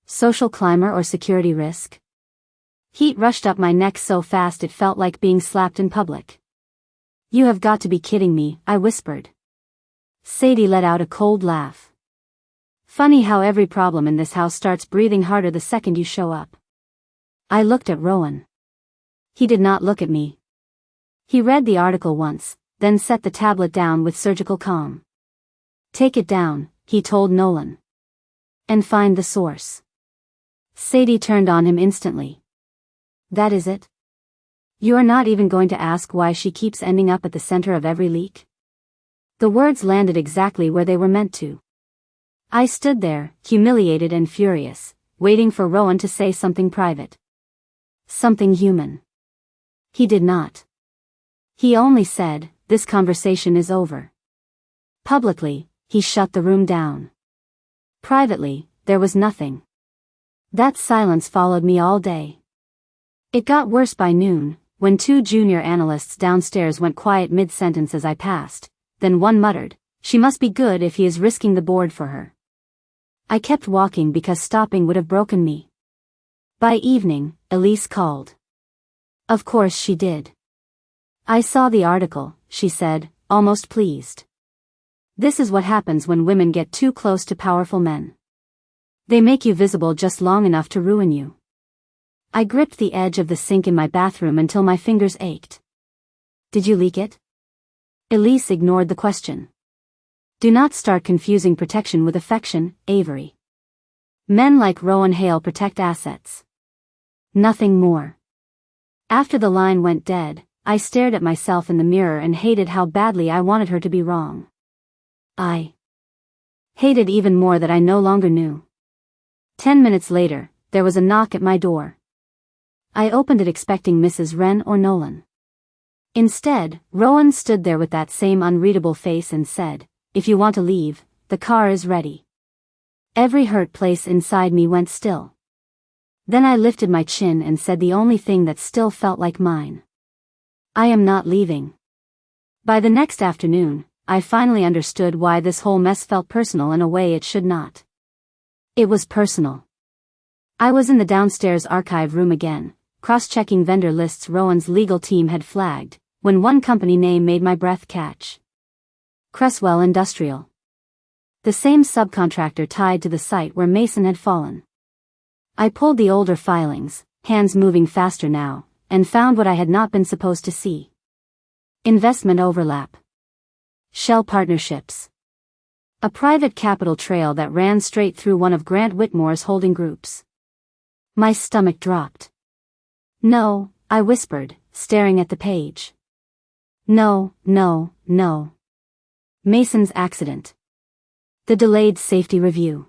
Social climber or security risk? Heat rushed up my neck so fast it felt like being slapped in public. You have got to be kidding me, I whispered. Sadie let out a cold laugh. Funny how every problem in this house starts breathing harder the second you show up. I looked at Rowan. He did not look at me. He read the article once, then set the tablet down with surgical calm. Take it down, he told Nolan. And find the source. Sadie turned on him instantly. That is it? You are not even going to ask why she keeps ending up at the center of every leak? The words landed exactly where they were meant to. I stood there, humiliated and furious, waiting for Rowan to say something private. Something human. He did not. He only said, "This conversation is over." Publicly, he shut the room down. Privately, there was nothing. That silence followed me all day. It got worse by noon, when two junior analysts downstairs went quiet mid-sentence as I passed, then one muttered, "She must be good if he is risking the board for her." I kept walking because stopping would have broken me. By evening, Elise called. Of course she did. I saw the article, she said, almost pleased. This is what happens when women get too close to powerful men. They make you visible just long enough to ruin you. I gripped the edge of the sink in my bathroom until my fingers ached. Did you leak it? Elise ignored the question. Do not start confusing protection with affection, Avery. Men like Rowan Hale protect assets. Nothing more. After the line went dead, I stared at myself in the mirror and hated how badly I wanted her to be wrong. I hated even more that I no longer knew. 10 minutes later, there was a knock at my door. I opened it expecting Mrs. Wren or Nolan. Instead, Rowan stood there with that same unreadable face and said, "If you want to leave, the car is ready." Every hurt place inside me went still. Then I lifted my chin and said the only thing that still felt like mine. I am not leaving. By the next afternoon, I finally understood why this whole mess felt personal in a way it should not. It was personal. I was in the downstairs archive room again, cross-checking vendor lists Rowan's legal team had flagged, when one company name made my breath catch. Cresswell Industrial. The same subcontractor tied to the site where Mason had fallen. I pulled the older filings, hands moving faster now, and found what I had not been supposed to see. Investment overlap. Shell partnerships. A private capital trail that ran straight through one of Grant Whitmore's holding groups. My stomach dropped. No, I whispered, staring at the page. No, no, no. Mason's accident. The delayed safety review.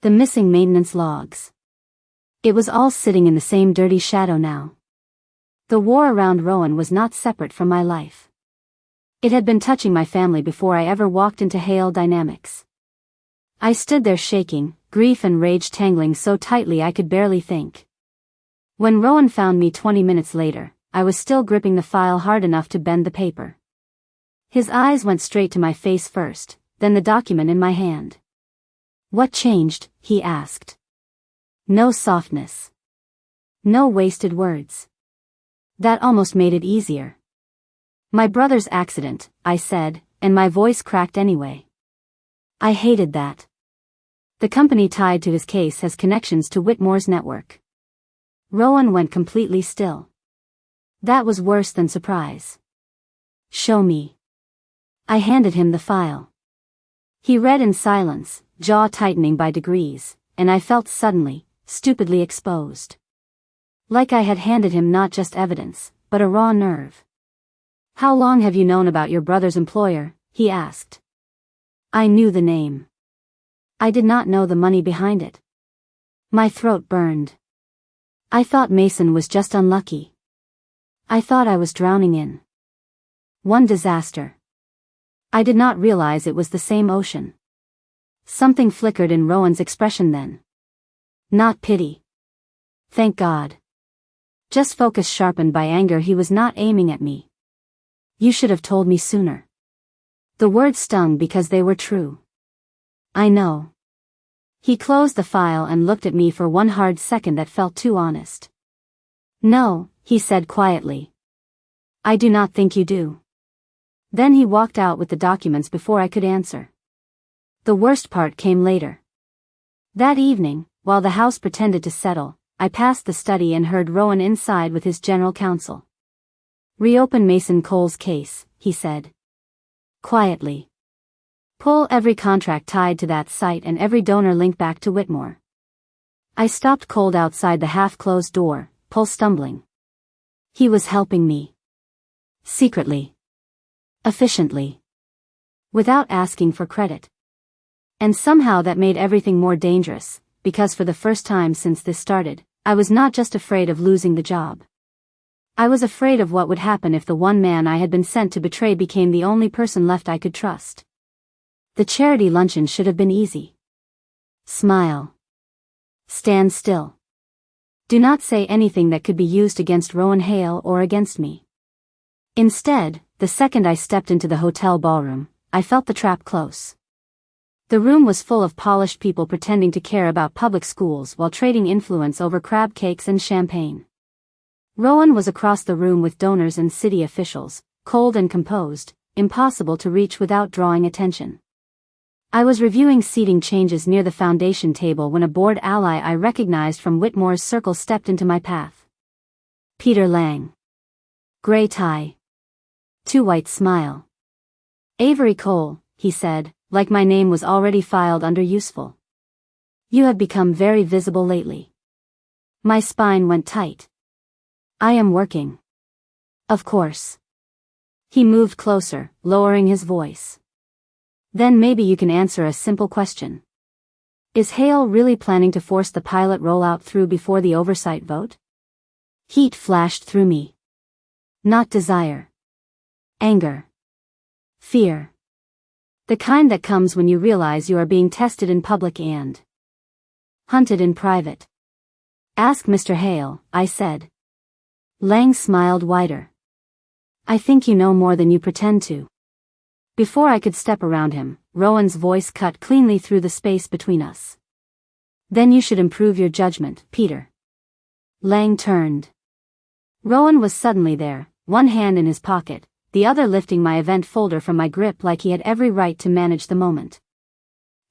The missing maintenance logs. It was all sitting in the same dirty shadow now. The war around Rowan was not separate from my life. It had been touching my family before I ever walked into Hale Dynamics. I stood there shaking, grief and rage tangling so tightly I could barely think. When Rowan found me 20 minutes later, I was still gripping the file hard enough to bend the paper. His eyes went straight to my face first, then the document in my hand. "What changed?" he asked. No softness. No wasted words. That almost made it easier. "My brother's accident," I said, and my voice cracked anyway. I hated that. The company tied to his case has connections to Whitmore's network. Rowan went completely still. That was worse than surprise. "Show me." I handed him the file. He read in silence, jaw tightening by degrees, and I felt suddenly, stupidly exposed. Like I had handed him not just evidence, but a raw nerve. "How long have you known about your brother's employer?" he asked. I knew the name. I did not know the money behind it. My throat burned. I thought Mason was just unlucky. I thought I was drowning in one disaster. I did not realize it was the same ocean. Something flickered in Rowan's expression then. Not pity. Thank God. Just focus sharpened by anger. He was not aiming at me. "You should have told me sooner." The words stung because they were true. "I know." He closed the file and looked at me for one hard second that felt too honest. "No," he said quietly. "I do not think you do." Then he walked out with the documents before I could answer. The worst part came later. That evening, while the house pretended to settle, I passed the study and heard Rowan inside with his general counsel. "Reopen Mason Cole's case," he said. Quietly. "Pull every contract tied to that site and every donor link back to Whitmore." I stopped cold outside the half-closed door, Paul stumbling. He was helping me. Secretly. Efficiently. Without asking for credit. And somehow that made everything more dangerous, because for the first time since this started, I was not just afraid of losing the job. I was afraid of what would happen if the one man I had been sent to betray became the only person left I could trust. The charity luncheon should have been easy. Smile. Stand still. Do not say anything that could be used against Rowan Hale or against me. Instead, the second I stepped into the hotel ballroom, I felt the trap close. The room was full of polished people pretending to care about public schools while trading influence over crab cakes and champagne. Rowan was across the room with donors and city officials, cold and composed, impossible to reach without drawing attention. I was reviewing seating changes near the foundation table when a board ally I recognized from Whitmore's circle stepped into my path. Peter Lang. Gray tie. Too white smile. "Avery Cole," he said, like my name was already filed under useful. "You have become very visible lately." My spine went tight. "I am working." "Of course." He moved closer, lowering his voice. "Then maybe you can answer a simple question. Is Hale really planning to force the pilot rollout through before the oversight vote?" Heat flashed through me. Not desire. Anger. Fear. The kind that comes when you realize you are being tested in public and hunted in private. "Ask Mr. Hale," I said. Lang smiled wider. "I think you know more than you pretend to." Before I could step around him, Rowan's voice cut cleanly through the space between us. "Then you should improve your judgment, Peter." Lang turned. Rowan was suddenly there, one hand in his pocket, the other lifting my event folder from my grip like he had every right to manage the moment.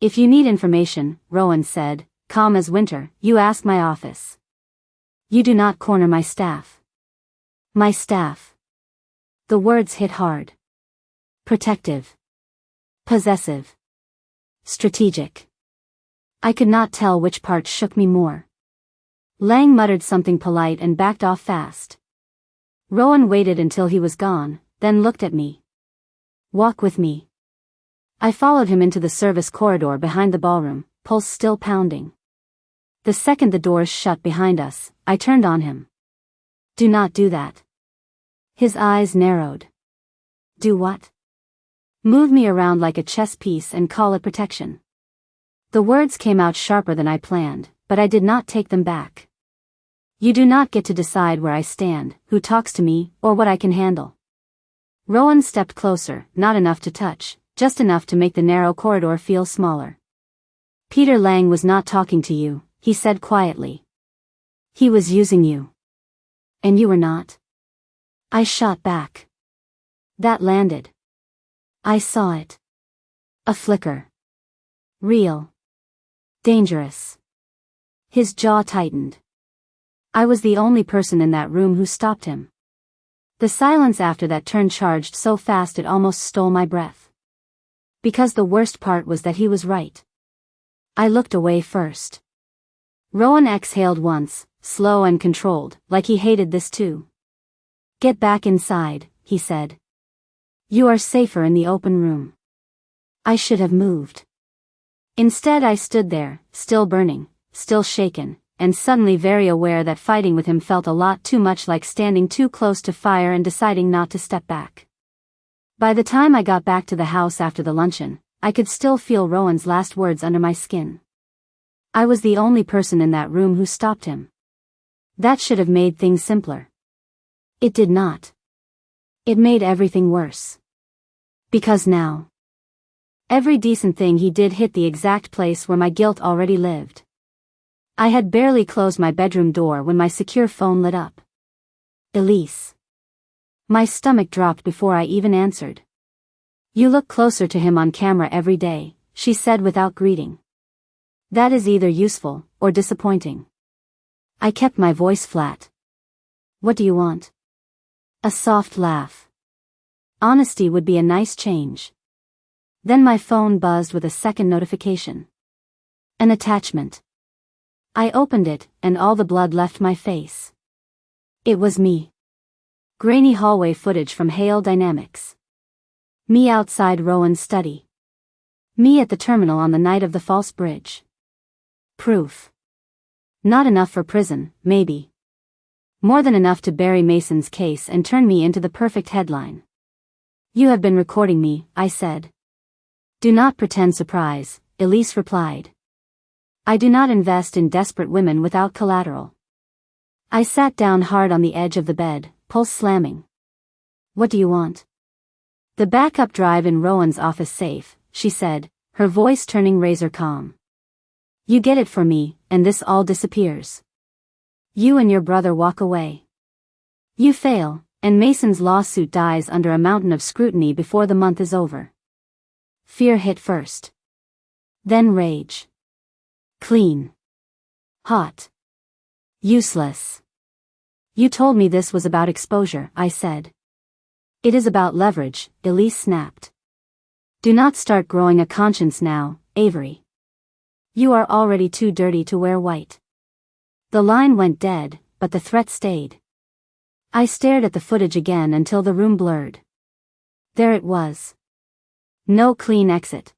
"If you need information," Rowan said, calm as winter, "you ask my office. You do not corner my staff." My staff. The words hit hard. Protective. Possessive. Strategic. I could not tell which part shook me more. Lang muttered something polite and backed off fast. Rowan waited until he was gone, then looked at me. "Walk with me." I followed him into the service corridor behind the ballroom, pulse still pounding. The second the doors shut behind us, I turned on him. Do not do that. His eyes narrowed. Do what? Move me around like a chess piece and call it protection. The words came out sharper than I planned, but I did not take them back. You do not get to decide where I stand, who talks to me, or what I can handle. Rowan stepped closer, not enough to touch, just enough to make the narrow corridor feel smaller. Peter Lang was not talking to you, he said quietly. He was using you. And you were not. I shot back. That landed. I saw it. A flicker. Real. Dangerous. His jaw tightened. I was the only person in that room who stopped him. The silence after that turn charged so fast it almost stole my breath. Because the worst part was that he was right. I looked away first. Rowan exhaled once, slow and controlled, like he hated this too. Get back inside, he said. You are safer in the open room. I should have moved. Instead I stood there, still burning, still shaken, and suddenly very aware that fighting with him felt a lot too much like standing too close to fire and deciding not to step back. By the time I got back to the house after the luncheon, I could still feel Rowan's last words under my skin. I was the only person in that room who stopped him. That should have made things simpler. It did not. It made everything worse. Because now, every decent thing he did hit the exact place where my guilt already lived. I had barely closed my bedroom door when my secure phone lit up. Elise. My stomach dropped before I even answered. You look closer to him on camera every day, she said without greeting. That is either useful or disappointing. I kept my voice flat. What do you want? A soft laugh. Honesty would be a nice change. Then my phone buzzed with a second notification. An attachment. I opened it, and all the blood left my face. It was me. Grainy hallway footage from Hale Dynamics. Me outside Rowan's study. Me at the terminal on the night of the false bridge. Proof. Not enough for prison, maybe. More than enough to bury Mason's case and turn me into the perfect headline. You have been recording me, I said. Do not pretend surprise, Elise replied. I do not invest in desperate women without collateral. I sat down hard on the edge of the bed, pulse slamming. What do you want? The backup drive in Rowan's office safe, she said, her voice turning razor calm. You get it for me, and this all disappears. You and your brother walk away. You fail, and Mason's lawsuit dies under a mountain of scrutiny before the month is over. Fear hit first. Then rage. Clean. Hot. Useless. You told me this was about exposure, I said. It is about leverage, Elise snapped. Do not start growing a conscience now, Avery. You are already too dirty to wear white. The line went dead, but the threat stayed. I stared at the footage again until the room blurred. There it was. No clean exit.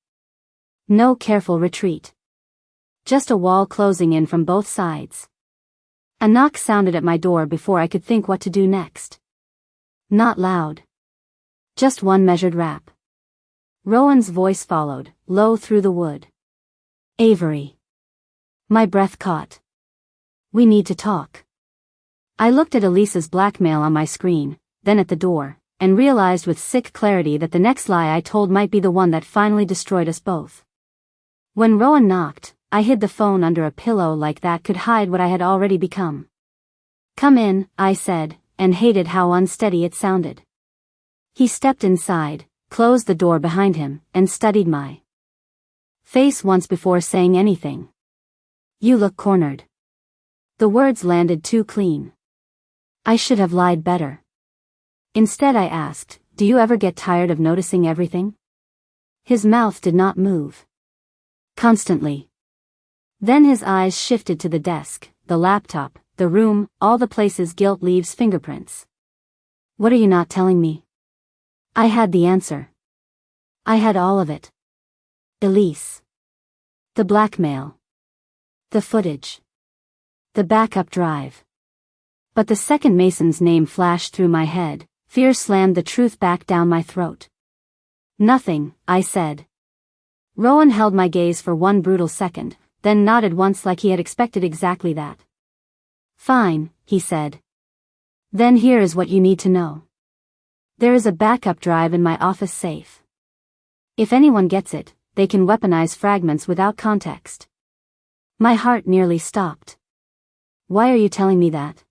No careful retreat. Just a wall closing in from both sides. A knock sounded at my door before I could think what to do next. Not loud. Just one measured rap. Rowan's voice followed, low through the wood. Avery. My breath caught. We need to talk. I looked at Elisa's blackmail on my screen, then at the door, and realized with sick clarity that the next lie I told might be the one that finally destroyed us both. When Rowan knocked, I hid the phone under a pillow like that could hide what I had already become. Come in, I said, and hated how unsteady it sounded. He stepped inside, closed the door behind him, and studied my face once before saying anything. You look cornered. The words landed too clean. I should have lied better. Instead I asked, do you ever get tired of noticing everything? His mouth did not move. Constantly. Then his eyes shifted to the desk, the laptop, the room, all the places guilt leaves fingerprints. What are you not telling me? I had the answer. I had all of it. Elise. The blackmail. The footage. The backup drive. But the second Mason's name flashed through my head, fear slammed the truth back down my throat. Nothing, I said. Rowan held my gaze for one brutal second, then nodded once like he had expected exactly that. Fine, he said. Then here is what you need to know. There is a backup drive in my office safe. If anyone gets it, they can weaponize fragments without context. My heart nearly stopped. Why are you telling me that?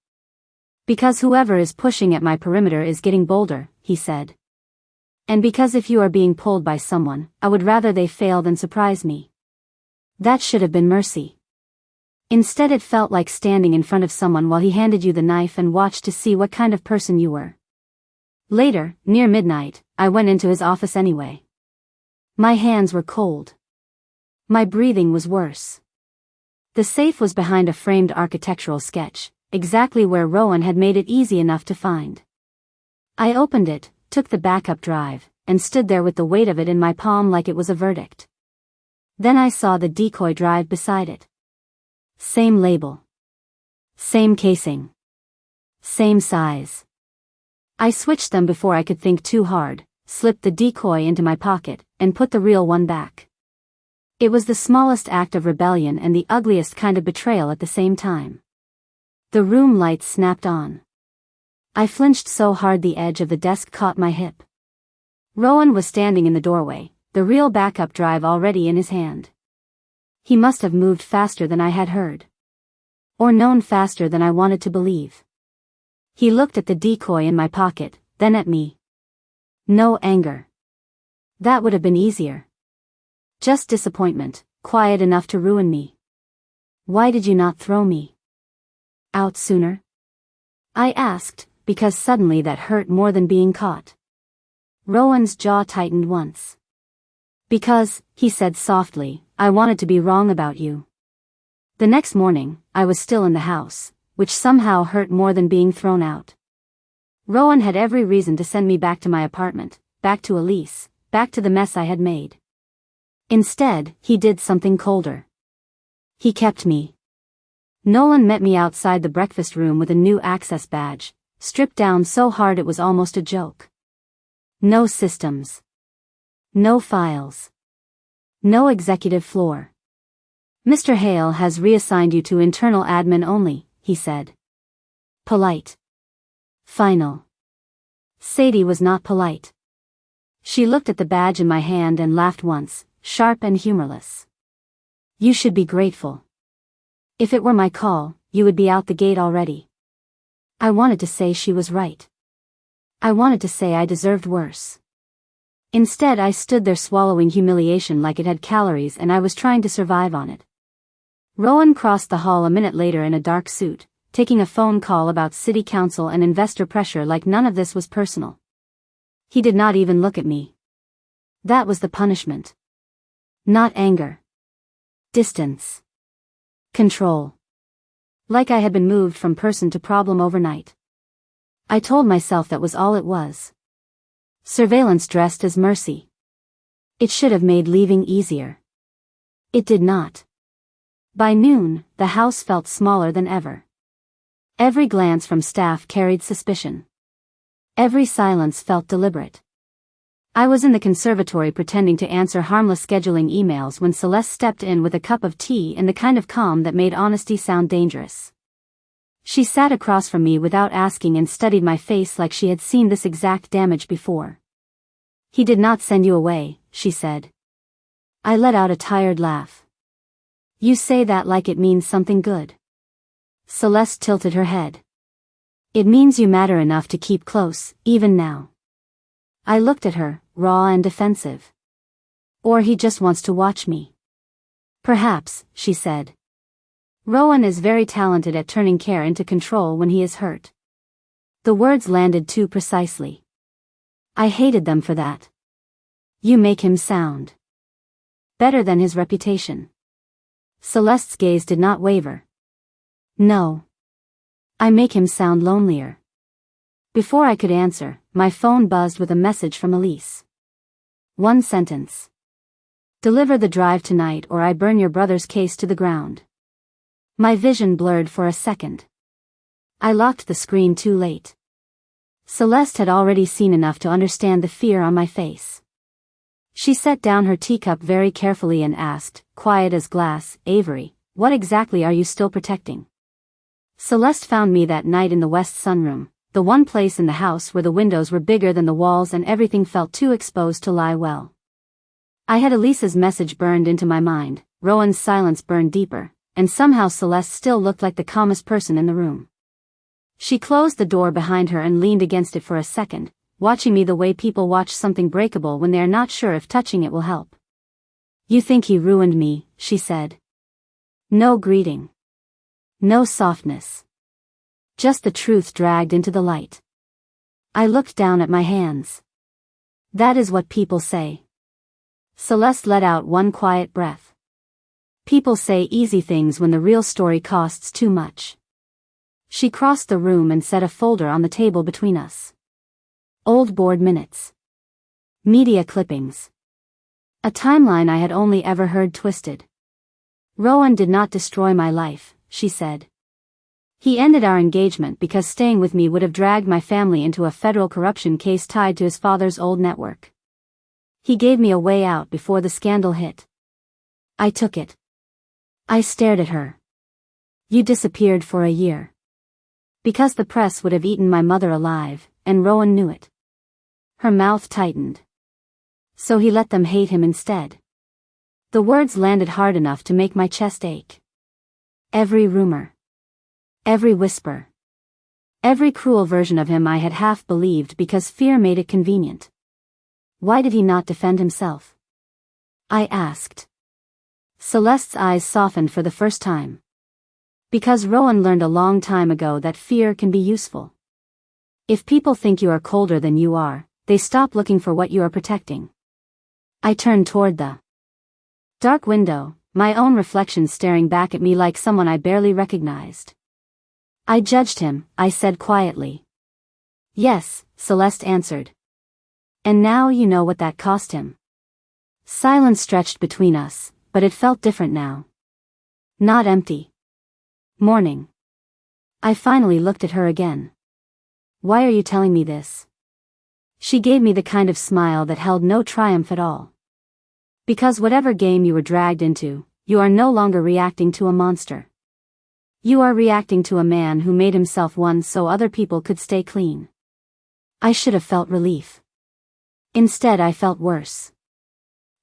Because whoever is pushing at my perimeter is getting bolder, he said. And because if you are being pulled by someone, I would rather they fail than surprise me. That should have been mercy. Instead it felt like standing in front of someone while he handed you the knife and watched to see what kind of person you were. Later, near midnight, I went into his office anyway. My hands were cold. My breathing was worse. The safe was behind a framed architectural sketch, exactly where Rowan had made it easy enough to find. I opened it, took the backup drive, and stood there with the weight of it in my palm like it was a verdict. Then I saw the decoy drive beside it. Same label. Same casing. Same size. I switched them before I could think too hard, slipped the decoy into my pocket, and put the real one back. It was the smallest act of rebellion and the ugliest kind of betrayal at the same time. The room lights snapped on. I flinched so hard the edge of the desk caught my hip. Rowan was standing in the doorway, the real backup drive already in his hand. He must have moved faster than I had heard. Or known faster than I wanted to believe. He looked at the decoy in my pocket, then at me. No anger. That would have been easier. Just disappointment, quiet enough to ruin me. Why did you not throw me out sooner? I asked, because suddenly that hurt more than being caught. Rowan's jaw tightened once. Because, he said softly, I wanted to be wrong about you. The next morning, I was still in the house, which somehow hurt more than being thrown out. Rowan had every reason to send me back to my apartment, back to Elise, back to the mess I had made. Instead, he did something colder. He kept me. Nolan met me outside the breakfast room with a new access badge, stripped down so hard it was almost a joke. No systems. No files. No executive floor. Mr. Hale has reassigned you to internal admin only, he said. Polite. Final. Sadie was not polite. She looked at the badge in my hand and laughed once, sharp and humorless. You should be grateful. If it were my call, you would be out the gate already. I wanted to say she was right. I wanted to say I deserved worse. Instead I stood there swallowing humiliation like it had calories and I was trying to survive on it. Rowan crossed the hall a minute later in a dark suit, taking a phone call about city council and investor pressure like none of this was personal. He did not even look at me. That was the punishment. Not anger. Distance. Control. Like I had been moved from person to problem overnight. I told myself that was all it was. Surveillance dressed as mercy. It should have made leaving easier. It did not. By noon, the house felt smaller than ever. Every glance from staff carried suspicion. Every silence felt deliberate. I was in the conservatory pretending to answer harmless scheduling emails when Celeste stepped in with a cup of tea and the kind of calm that made honesty sound dangerous. She sat across from me without asking and studied my face like she had seen this exact damage before. He did not send you away, she said. I let out a tired laugh. You say that like it means something good. Celeste tilted her head. It means you matter enough to keep close, even now. I looked at her, raw and defensive. Or he just wants to watch me. Perhaps, she said. Rowan is very talented at turning care into control when he is hurt. The words landed too precisely. I hated them for that. You make him sound better than his reputation. Celeste's gaze did not waver. No. I make him sound lonelier. Before I could answer, my phone buzzed with a message from Elise. One sentence. Deliver the drive tonight or I burn your brother's case to the ground. My vision blurred for a second. I locked the screen too late. Celeste had already seen enough to understand the fear on my face. She set down her teacup very carefully and asked, quiet as glass, Avery, what exactly are you still protecting? Celeste found me that night in the west sunroom, the one place in the house where the windows were bigger than the walls and everything felt too exposed to lie well. I had Elisa's message burned into my mind, Rowan's silence burned deeper, and somehow Celeste still looked like the calmest person in the room. She closed the door behind her and leaned against it for a second, watching me the way people watch something breakable when they are not sure if touching it will help. You think he ruined me, she said. No greeting. No softness. Just the truth dragged into the light. I looked down at my hands. That is what people say. Celeste let out one quiet breath. People say easy things when the real story costs too much. She crossed the room and set a folder on the table between us. Old board minutes. Media clippings. A timeline I had only ever heard twisted. Rowan did not destroy my life, she said. He ended our engagement because staying with me would have dragged my family into a federal corruption case tied to his father's old network. He gave me a way out before the scandal hit. I took it. I stared at her. You disappeared for a year. Because the press would have eaten my mother alive, and Rowan knew it. Her mouth tightened. So he let them hate him instead. The words landed hard enough to make my chest ache. Every rumor. Every whisper. Every cruel version of him I had half believed because fear made it convenient. Why did he not defend himself? I asked. Celeste's eyes softened for the first time. Because Rowan learned a long time ago that fear can be useful. If people think you are colder than you are, they stop looking for what you are protecting. I turned toward the dark window, my own reflection staring back at me like someone I barely recognized. I judged him, I said quietly. Yes, Celeste answered. And now you know what that cost him. Silence stretched between us, but it felt different now. Not empty. Morning. I finally looked at her again. Why are you telling me this? She gave me the kind of smile that held no triumph at all. Because whatever game you were dragged into, you are no longer reacting to a monster. You are reacting to a man who made himself one so other people could stay clean. I should have felt relief. Instead I felt worse.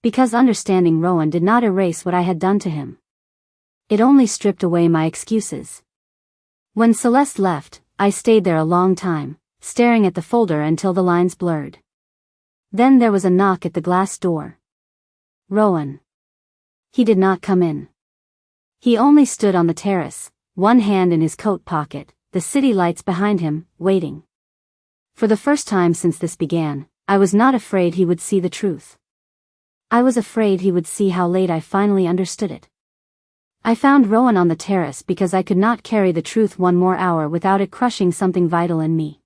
Because understanding Rowan did not erase what I had done to him. It only stripped away my excuses. When Celeste left, I stayed there a long time, staring at the folder until the lines blurred. Then there was a knock at the glass door. Rowan. He did not come in. He only stood on the terrace, one hand in his coat pocket, the city lights behind him, waiting. For the first time since this began, I was not afraid he would see the truth. I was afraid he would see how late I finally understood it. I found Rowan on the terrace because I could not carry the truth one more hour without it crushing something vital in me.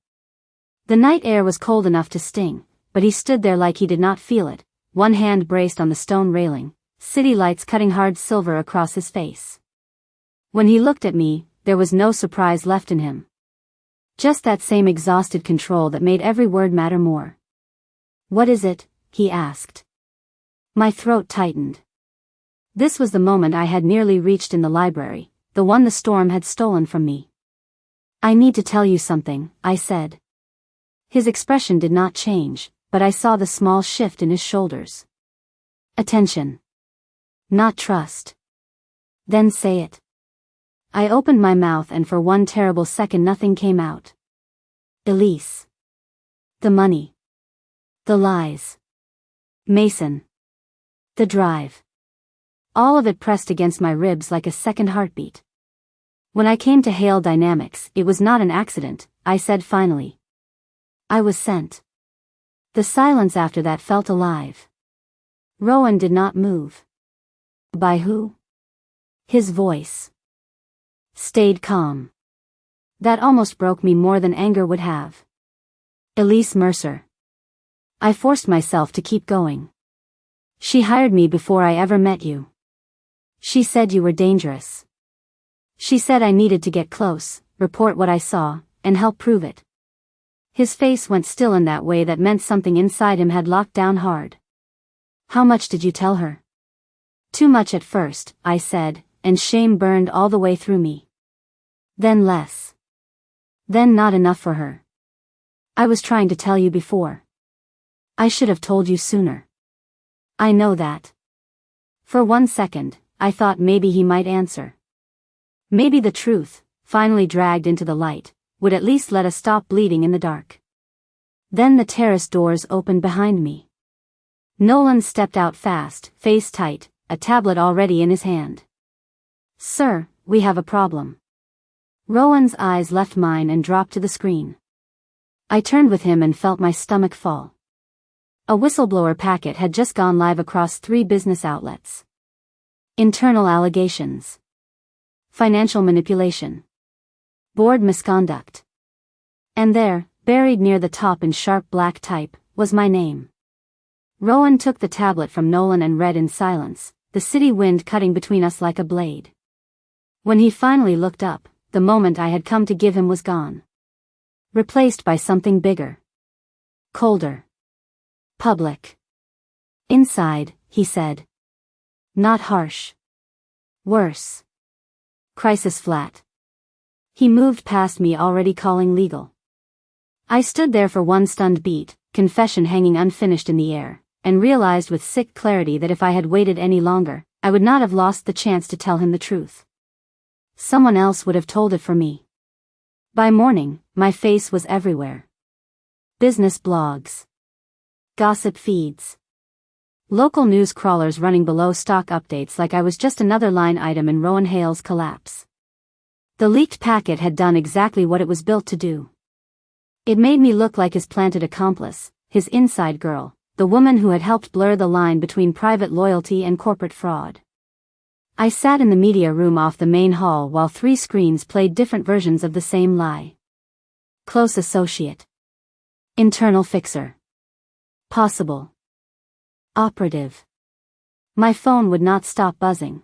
The night air was cold enough to sting, but he stood there like he did not feel it, one hand braced on the stone railing, city lights cutting hard silver across his face. When he looked at me, there was no surprise left in him. Just that same exhausted control that made every word matter more. What is it? He asked. My throat tightened. This was the moment I had nearly reached in the library, the one the storm had stolen from me. I need to tell you something, I said. His expression did not change, but I saw the small shift in his shoulders. Attention. Not trust. Then say it. I opened my mouth and for one terrible second nothing came out. Elise. The money. The lies. Mason. The drive. All of it pressed against my ribs like a second heartbeat. When I came to Hale Dynamics, it was not an accident, I said finally. I was sent. The silence after that felt alive. Rowan did not move. By who? His voice stayed calm. That almost broke me more than anger would have. Elise Mercer. I forced myself to keep going. She hired me before I ever met you. She said you were dangerous. She said I needed to get close, report what I saw, and help prove it. His face went still in that way that meant something inside him had locked down hard. How much did you tell her? Too much at first, I said, and shame burned all the way through me. Then less. Then not enough for her. I was trying to tell you before. I should have told you sooner. I know that. For 1 second, I thought maybe he might answer. Maybe the truth, finally dragged into the light, would at least let us stop bleeding in the dark. Then the terrace doors opened behind me. Nolan stepped out fast, face tight, a tablet already in his hand. Sir, we have a problem. Rowan's eyes left mine and dropped to the screen. I turned with him and felt my stomach fall. A whistleblower packet had just gone live across 3 business outlets. Internal allegations. Financial manipulation. Board misconduct. And there, buried near the top in sharp black type, was my name. Rowan took the tablet from Nolan and read in silence, the city wind cutting between us like a blade. When he finally looked up, the moment I had come to give him was gone. Replaced by something bigger. Colder. Public. Inside, he said. Not harsh. Worse. Crisis flat. He moved past me, already calling legal. I stood there for one stunned beat, confession hanging unfinished in the air, and realized with sick clarity that if I had waited any longer, I would not have lost the chance to tell him the truth. Someone else would have told it for me. By morning, my face was everywhere. Business blogs. Gossip feeds. Local news crawlers running below stock updates like I was just another line item in Rowan Hale's collapse. The leaked packet had done exactly what it was built to do. It made me look like his planted accomplice, his inside girl, the woman who had helped blur the line between private loyalty and corporate fraud. I sat in the media room off the main hall while 3 screens played different versions of the same lie. Close associate. Internal fixer. Possible. Operative. My phone would not stop buzzing.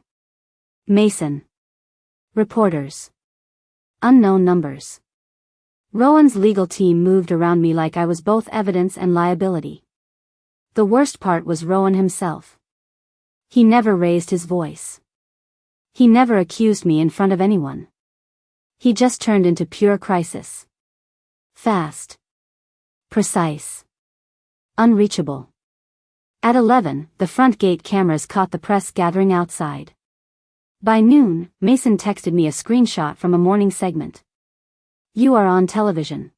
Mason. Reporters. Unknown numbers. Rowan's legal team moved around me like I was both evidence and liability. The worst part was Rowan himself. He never raised his voice. He never accused me in front of anyone. He just turned into pure crisis. Fast. Precise. Unreachable. At 11, the front gate cameras caught the press gathering outside. By noon, Mason texted me a screenshot from a morning segment. You are on television.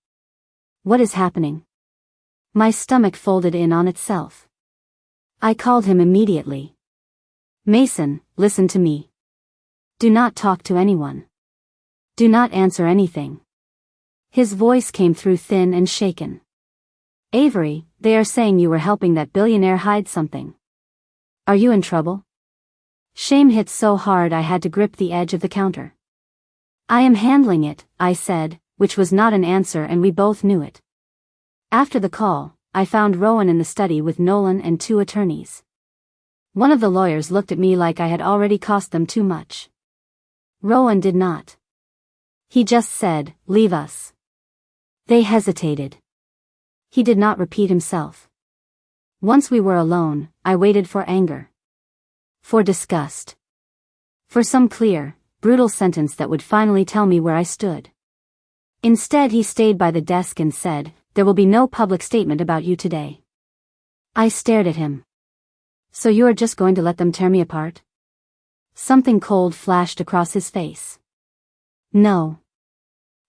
What is happening? My stomach folded in on itself. I called him immediately. Mason, listen to me. Do not talk to anyone. Do not answer anything. His voice came through thin and shaken. Avery, they are saying you were helping that billionaire hide something. Are you in trouble? Shame hit so hard I had to grip the edge of the counter. I am handling it, I said, which was not an answer, and we both knew it. After the call, I found Rowan in the study with Nolan and 2 attorneys. One of the lawyers looked at me like I had already cost them too much. Rowan did not. He just said, leave us. They hesitated. He did not repeat himself. Once we were alone, I waited for anger. For disgust. For some clear, brutal sentence that would finally tell me where I stood. Instead, he stayed by the desk and said, there will be no public statement about you today. I stared at him. So you are just going to let them tear me apart? Something cold flashed across his face. No.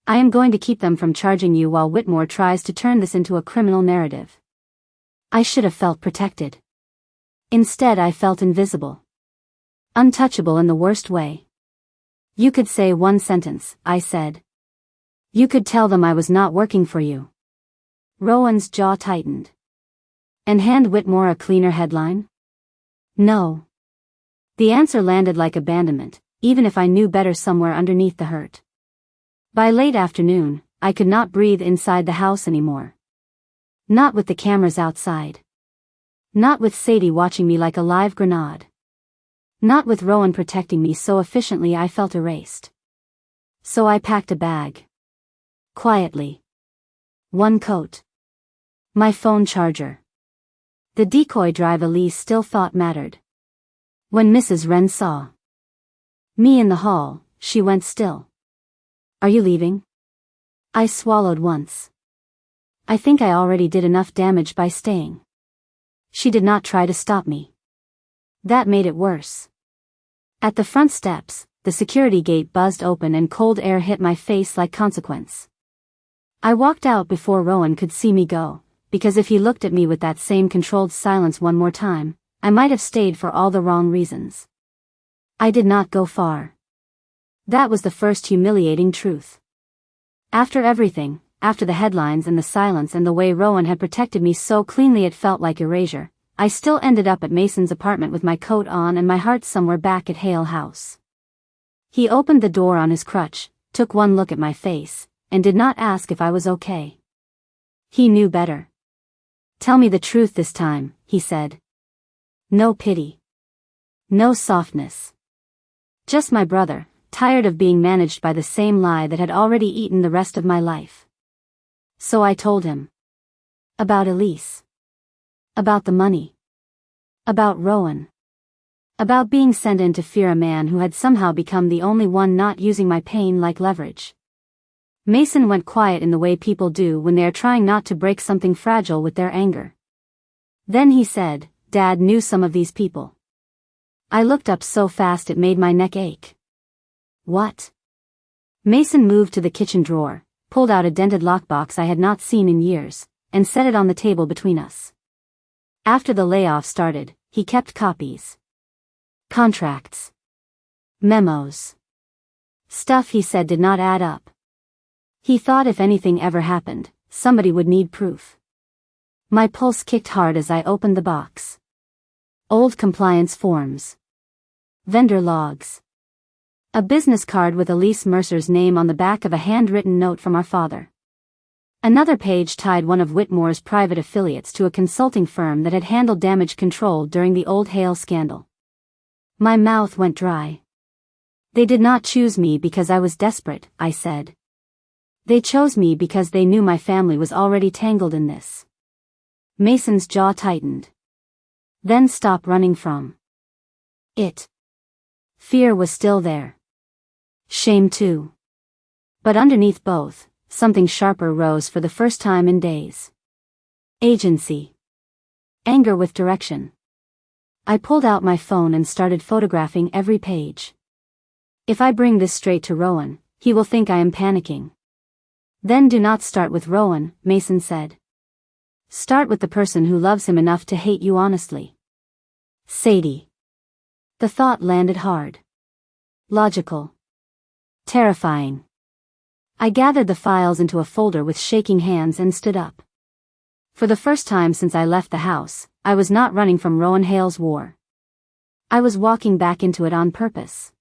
I am going to keep them from charging you while Whitmore tries to turn this into a criminal narrative. I should have felt protected. Instead, I felt invisible. Untouchable in the worst way. You could say one sentence, I said. You could tell them I was not working for you. Rowan's jaw tightened. And hand Whitmore a cleaner headline? No. The answer landed like abandonment, even if I knew better somewhere underneath the hurt. By late afternoon, I could not breathe inside the house anymore. Not with the cameras outside. Not with Sadie watching me like a live grenade. Not with Rowan protecting me so efficiently I felt erased. So I packed a bag. Quietly. One coat. My phone charger. The decoy drive Elise still thought mattered. When Mrs. Wren saw me in the hall, she went still. Are you leaving? I swallowed once. I think I already did enough damage by staying. She did not try to stop me. That made it worse. At the front steps, the security gate buzzed open and cold air hit my face like consequence. I walked out before Rowan could see me go, because if he looked at me with that same controlled silence one more time, I might have stayed for all the wrong reasons. I did not go far. That was the first humiliating truth. After everything, after the headlines and the silence and the way Rowan had protected me so cleanly it felt like erasure, I still ended up at Mason's apartment with my coat on and my heart somewhere back at Hale House. He opened the door on his crutch, took one look at my face, and did not ask if I was okay. He knew better. Tell me the truth this time, he said. No pity. No softness. Just my brother, tired of being managed by the same lie that had already eaten the rest of my life. So I told him. About Elise. About the money. About Rowan. About being sent in to fear a man who had somehow become the only one not using my pain like leverage. Mason went quiet in the way people do when they are trying not to break something fragile with their anger. Then he said, Dad knew some of these people. I looked up so fast it made my neck ache. What? Mason moved to the kitchen drawer, pulled out a dented lockbox I had not seen in years, and set it on the table between us. After the layoff started, he kept copies. Contracts. Memos. Stuff he said did not add up. He thought if anything ever happened, somebody would need proof. My pulse kicked hard as I opened the box. Old compliance forms. Vendor logs. A business card with Elise Mercer's name on the back of a handwritten note from our father. Another page tied one of Whitmore's private affiliates to a consulting firm that had handled damage control during the old Hale scandal. My mouth went dry. They did not choose me because I was desperate, I said. They chose me because they knew my family was already tangled in this. Mason's jaw tightened. Then stopped running from it. Fear was still there. Shame too. But underneath both, something sharper rose for the first time in days. Agency. Anger with direction. I pulled out my phone and started photographing every page. If I bring this straight to Rowan, he will think I am panicking. Then do not start with Rowan, Mason said. Start with the person who loves him enough to hate you honestly. Sadie. The thought landed hard. Logical. Terrifying. I gathered the files into a folder with shaking hands and stood up. For the first time since I left the house, I was not running from Rowan Hale's war. I was walking back into it on purpose.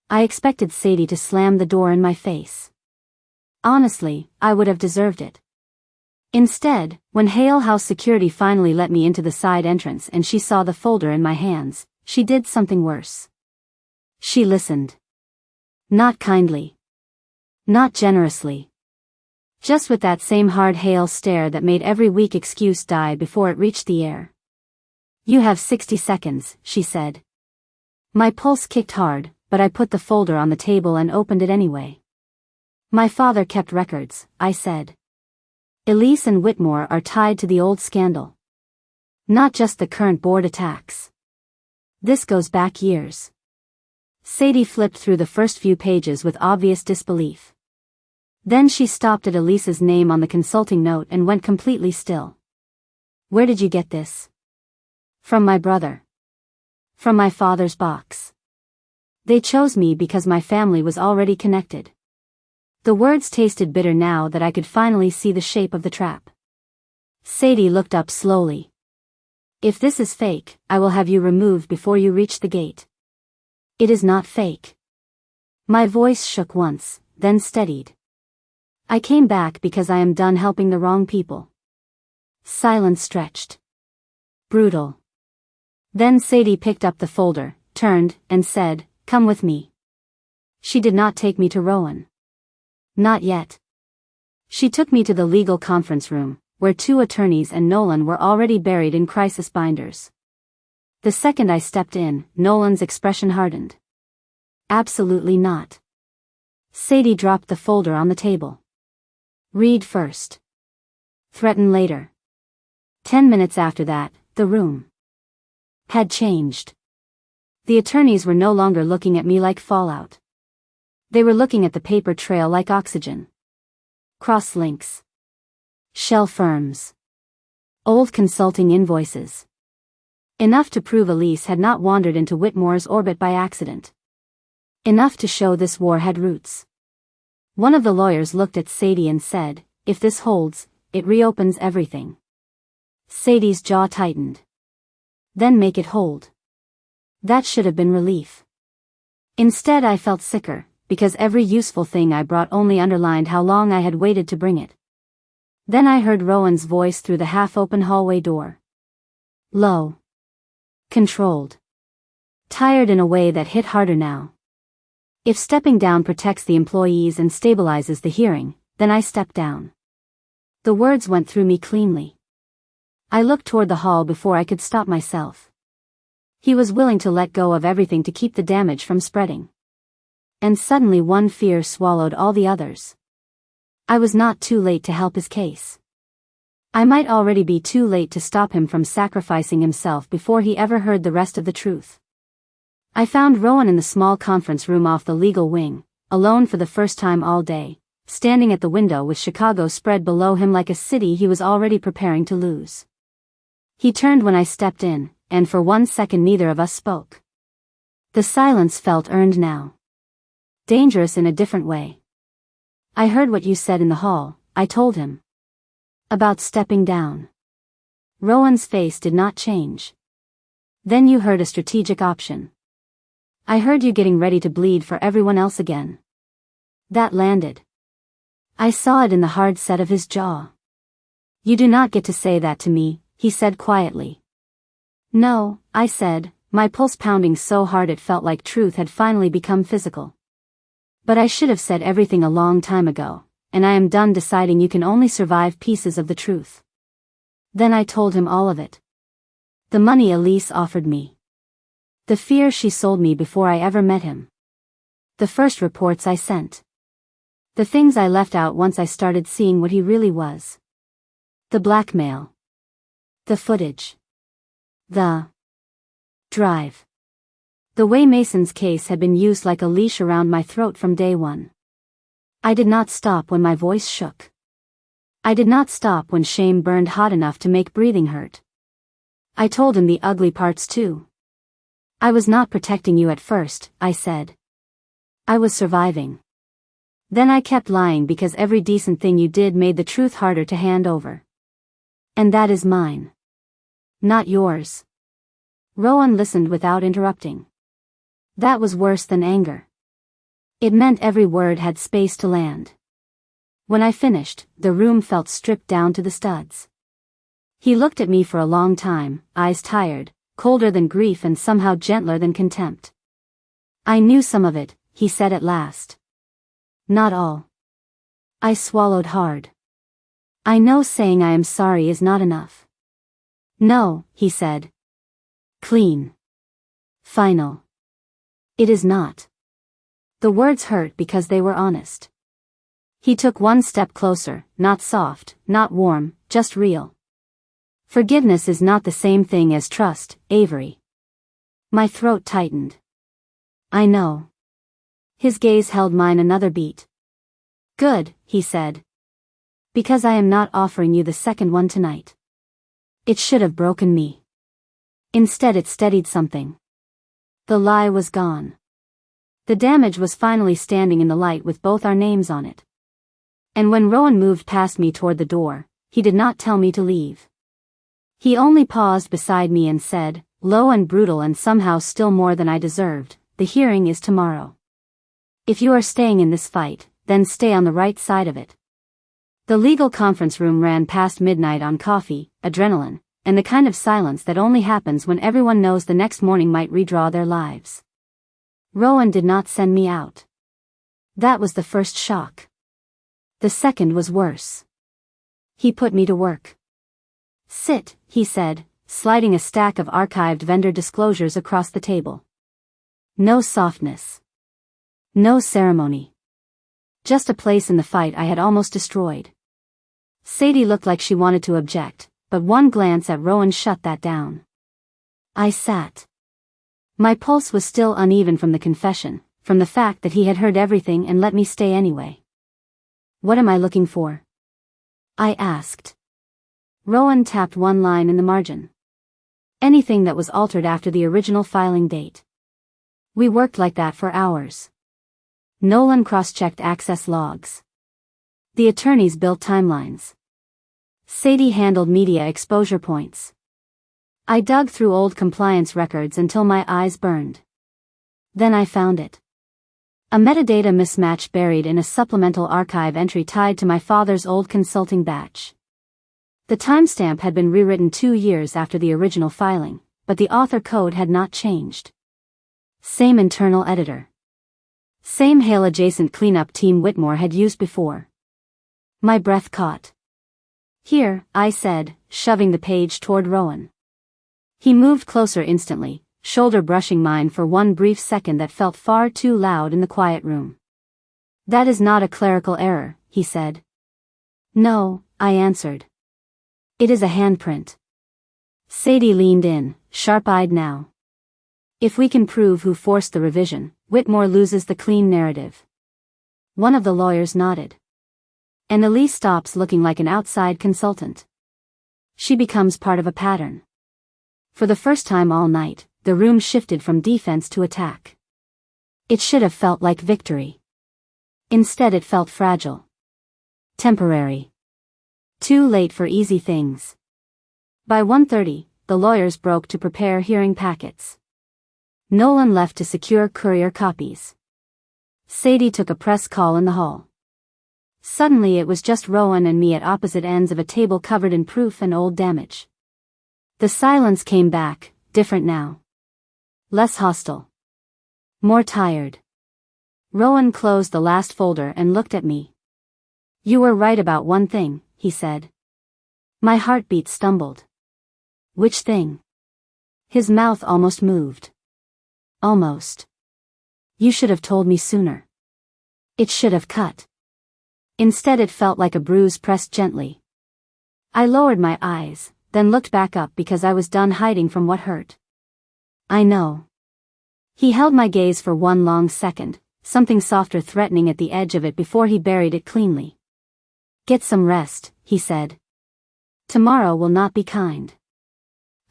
I expected Sadie to slam the door in my face. Honestly, I would have deserved it. Instead, when Hale House security finally let me into the side entrance and she saw the folder in my hands, she did something worse. She listened. Not kindly. Not generously. Just with that same hard Hale stare that made every weak excuse die before it reached the air. You have 60 seconds, she said. My pulse kicked hard, but I put the folder on the table and opened it anyway. My father kept records, I said. Elise and Whitmore are tied to the old scandal. Not just the current board attacks. This goes back years. Sadie flipped through the first few pages with obvious disbelief. Then she stopped at Elise's name on the consulting note and went completely still. Where did you get this? From my brother. From my father's box. They chose me because my family was already connected. The words tasted bitter now that I could finally see the shape of the trap. Sadie looked up slowly. If this is fake, I will have you removed before you reach the gate. It is not fake. My voice shook once, then steadied. I came back because I am done helping the wrong people. Silence stretched. Brutal. Then Sadie picked up the folder, turned, and said, Come with me. She did not take me to Rowan. Not yet. She took me to the legal conference room, where 2 attorneys and Nolan were already buried in crisis binders. The second I stepped in, Nolan's expression hardened. Absolutely not. Sadie dropped the folder on the table. Read first. Threaten later. 10 minutes after that, the room had changed. The attorneys were no longer looking at me like fallout. They were looking at the paper trail like oxygen. Cross-links. Shell firms. Old consulting invoices. Enough to prove Elise had not wandered into Whitmore's orbit by accident. Enough to show this war had roots. One of the lawyers looked at Sadie and said, "If this holds, it reopens everything." Sadie's jaw tightened. Then make it hold. That should have been relief. Instead I felt sicker, because every useful thing I brought only underlined how long I had waited to bring it. Then I heard Rowan's voice through the half-open hallway door. Low. Controlled. Tired in a way that hit harder now. If stepping down protects the employees and stabilizes the hearing, then I step down. The words went through me cleanly. I looked toward the hall before I could stop myself. He was willing to let go of everything to keep the damage from spreading. And suddenly one fear swallowed all the others. I was not too late to help his case. I might already be too late to stop him from sacrificing himself before he ever heard the rest of the truth. I found Rowan in the small conference room off the legal wing, alone for the first time all day, standing at the window with Chicago spread below him like a city he was already preparing to lose. He turned when I stepped in, and for 1 second neither of us spoke. The silence felt earned now. Dangerous in a different way. "I heard what you said in the hall," I told him. "About stepping down." Rowan's face did not change. "Then you heard a strategic option." "I heard you getting ready to bleed for everyone else again." That landed. I saw it in the hard set of his jaw. "You do not get to say that to me," he said quietly. "No," I said, my pulse pounding so hard it felt like truth had finally become physical. "But I should have said everything a long time ago, and I am done deciding you can only survive pieces of the truth." Then I told him all of it. The money Elise offered me. The fear she sold me before I ever met him. The first reports I sent. The things I left out once I started seeing what he really was. The blackmail. The footage. The drive. The way Mason's case had been used like a leash around my throat from day one. I did not stop when my voice shook. I did not stop when shame burned hot enough to make breathing hurt. I told him the ugly parts too. "I was not protecting you at first," I said. "I was surviving. Then I kept lying because every decent thing you did made the truth harder to hand over. And that is mine. Not yours." Rowan listened without interrupting. That was worse than anger. It meant every word had space to land. When I finished, the room felt stripped down to the studs. He looked at me for a long time, eyes tired, colder than grief and somehow gentler than contempt. "I knew some of it," he said at last. "Not all." I swallowed hard. "I know saying I am sorry is not enough." "No," he said. "Clean. Final. It is not." The words hurt because they were honest. He took one step closer, not soft, not warm, just real. "Forgiveness is not the same thing as trust, Avery." My throat tightened. "I know." His gaze held mine another beat. "Good," he said. "Because I am not offering you the second one tonight." It should have broken me. Instead it steadied something. The lie was gone. The damage was finally standing in the light with both our names on it. And when Rowan moved past me toward the door, he did not tell me to leave. He only paused beside me and said, low and brutal and somehow still more than I deserved, "The hearing is tomorrow. If you are staying in this fight, then stay on the right side of it." The legal conference room ran past midnight on coffee, adrenaline, and the kind of silence that only happens when everyone knows the next morning might redraw their lives. Rowan did not send me out. That was the first shock. The second was worse. He put me to work. Sit, he said, sliding a stack of archived vendor disclosures across the table. No softness. No ceremony. Just a place in the fight I had almost destroyed. Sadie looked like she wanted to object, but one glance at Rowan shut that down. I sat. My pulse was still uneven from the confession, from the fact that he had heard everything and let me stay anyway. What am I looking for? I asked. Rowan tapped one line in the margin. Anything that was altered after the original filing date. We worked like that for hours. Nolan cross-checked access logs. The attorneys built timelines. Sadie handled media exposure points. I dug through old compliance records until my eyes burned. Then I found it. A metadata mismatch buried in a supplemental archive entry tied to my father's old consulting batch. The timestamp had been rewritten 2 years after the original filing, but the author code had not changed. Same internal editor. Same Hale-adjacent cleanup team Whitmore had used before. My breath caught. Here, I said, shoving the page toward Rowan. He moved closer instantly, shoulder brushing mine for one brief second that felt far too loud in the quiet room. That is not a clerical error, he said. No, I answered. It is a handprint. Sadie leaned in, sharp-eyed now. If we can prove who forced the revision, Whitmore loses the clean narrative. One of the lawyers nodded. And Elise stops looking like an outside consultant. She becomes part of a pattern. For the first time all night, the room shifted from defense to attack. It should have felt like victory. Instead it felt fragile. Temporary. Too late for easy things. By 1:30, the lawyers broke to prepare hearing packets. Nolan left to secure courier copies. Sadie took a press call in the hall. Suddenly it was just Rowan and me at opposite ends of a table covered in proof and old damage. The silence came back, different now. Less hostile. More tired. Rowan closed the last folder and looked at me. You were right about one thing, he said. My heartbeat stumbled. Which thing? His mouth almost moved. Almost. You should have told me sooner. It should have cut. Instead it felt like a bruise pressed gently. I lowered my eyes, then looked back up because I was done hiding from what hurt. I know. He held my gaze for one long second, something softer threatening at the edge of it before he buried it cleanly. Get some rest, he said. Tomorrow will not be kind.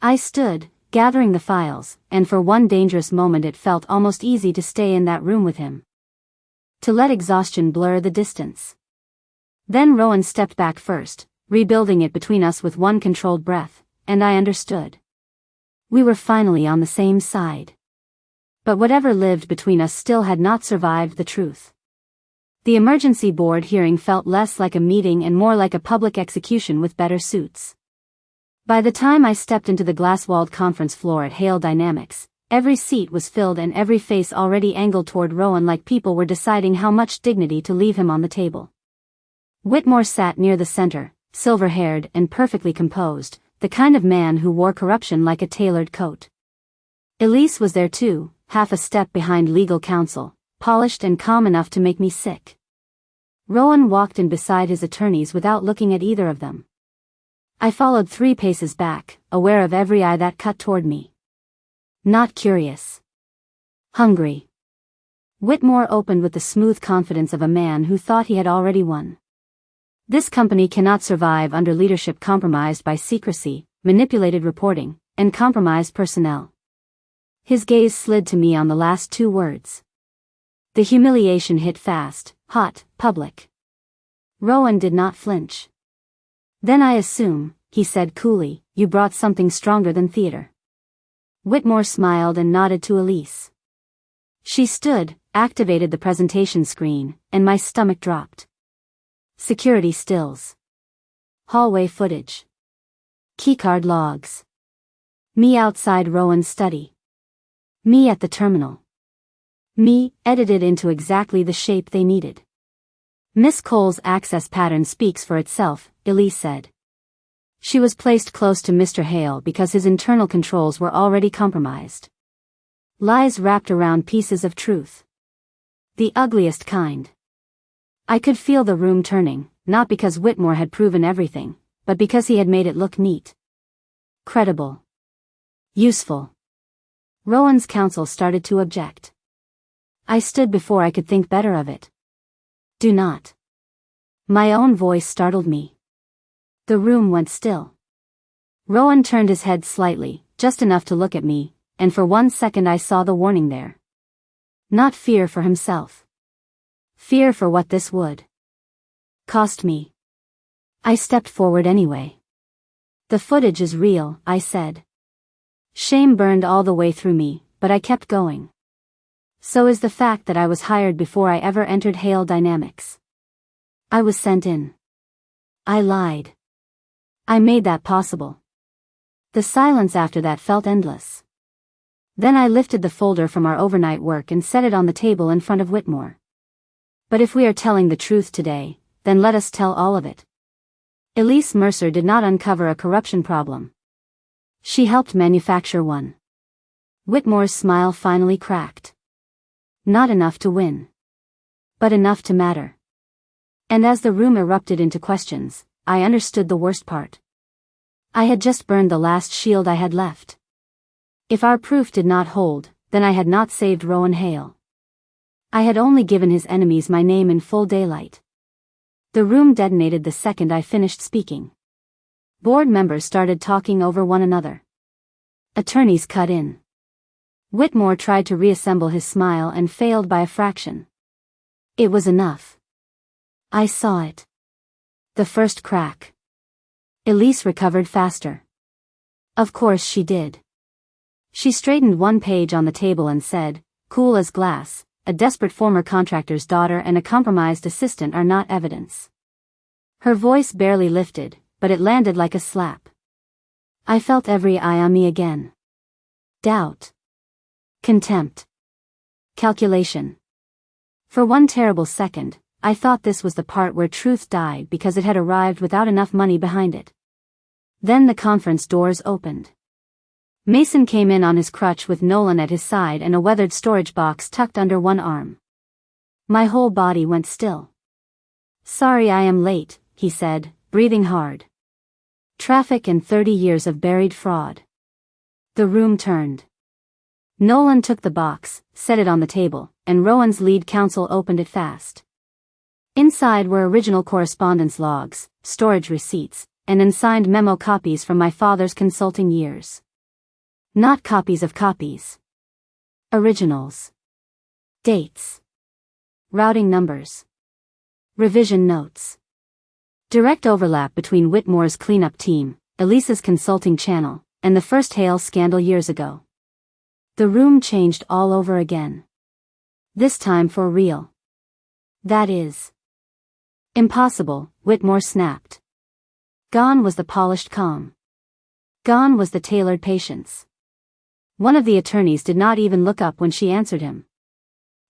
I stood, gathering the files, and for one dangerous moment it felt almost easy to stay in that room with him. To let exhaustion blur the distance. Then Rowan stepped back first, rebuilding it between us with one controlled breath, and I understood. We were finally on the same side. But whatever lived between us still had not survived the truth. The emergency board hearing felt less like a meeting and more like a public execution with better suits. By the time I stepped into the glass-walled conference floor at Hale Dynamics, every seat was filled and every face already angled toward Rowan like people were deciding how much dignity to leave him on the table. Whitmore sat near the center, silver-haired and perfectly composed, the kind of man who wore corruption like a tailored coat. Elise was there too, half a step behind legal counsel, polished and calm enough to make me sick. Rowan walked in beside his attorneys without looking at either of them. I followed 3 paces back, aware of every eye that cut toward me. Not curious. Hungry. Whitmore opened with the smooth confidence of a man who thought he had already won. This company cannot survive under leadership compromised by secrecy, manipulated reporting, and compromised personnel. His gaze slid to me on the last 2 words. The humiliation hit fast, hot, public. Rowan did not flinch. Then I assume, he said coolly, you brought something stronger than theater. Whitmore smiled and nodded to Elise. She stood, activated the presentation screen, and my stomach dropped. Security stills. Hallway footage. Keycard logs. Me outside Rowan's study. Me at the terminal. Me, edited into exactly the shape they needed. Miss Cole's access pattern speaks for itself, Elise said. She was placed close to Mr. Hale because his internal controls were already compromised. Lies wrapped around pieces of truth. The ugliest kind. I could feel the room turning, not because Whitmore had proven everything, but because he had made it look neat. Credible. Useful. Rowan's counsel started to object. I stood before I could think better of it. Do not. My own voice startled me. The room went still. Rowan turned his head slightly, just enough to look at me, and for 1 second I saw the warning there. Not fear for himself. Fear for what this would cost me. I stepped forward anyway. The footage is real, I said. Shame burned all the way through me, but I kept going. So is the fact that I was hired before I ever entered Hale Dynamics. I was sent in. I lied. I made that possible. The silence after that felt endless. Then I lifted the folder from our overnight work and set it on the table in front of Whitmore. But if we are telling the truth today, then let us tell all of it. Elise Mercer did not uncover a corruption problem. She helped manufacture one. Whitmore's smile finally cracked. Not enough to win. But enough to matter. And as the room erupted into questions, I understood the worst part. I had just burned the last shield I had left. If our proof did not hold, then I had not saved Rowan Hale. I had only given his enemies my name in full daylight. The room detonated the second I finished speaking. Board members started talking over one another. Attorneys cut in. Whitmore tried to reassemble his smile and failed by a fraction. It was enough. I saw it. The first crack. Elise recovered faster. Of course she did. She straightened one page on the table and said, cool as glass, a desperate former contractor's daughter and a compromised assistant are not evidence. Her voice barely lifted, but it landed like a slap. I felt every eye on me again. Doubt. Contempt. Calculation. For one terrible second, I thought this was the part where truth died because it had arrived without enough money behind it. Then the conference doors opened. Mason came in on his crutch with Nolan at his side and a weathered storage box tucked under one arm. My whole body went still. Sorry I am late, he said, breathing hard. Traffic and 30 years of buried fraud. The room turned. Nolan took the box, set it on the table, and Rowan's lead counsel opened it fast. Inside were original correspondence logs, storage receipts, and unsigned memo copies from my father's consulting years. Not copies of copies. Originals. Dates. Routing numbers. Revision notes. Direct overlap between Whitmore's cleanup team, Elise's consulting channel, and the first Hale scandal years ago. The room changed all over again. This time for real. That is impossible, Whitmore snapped. Gone was the polished calm. Gone was the tailored patience. One of the attorneys did not even look up when she answered him.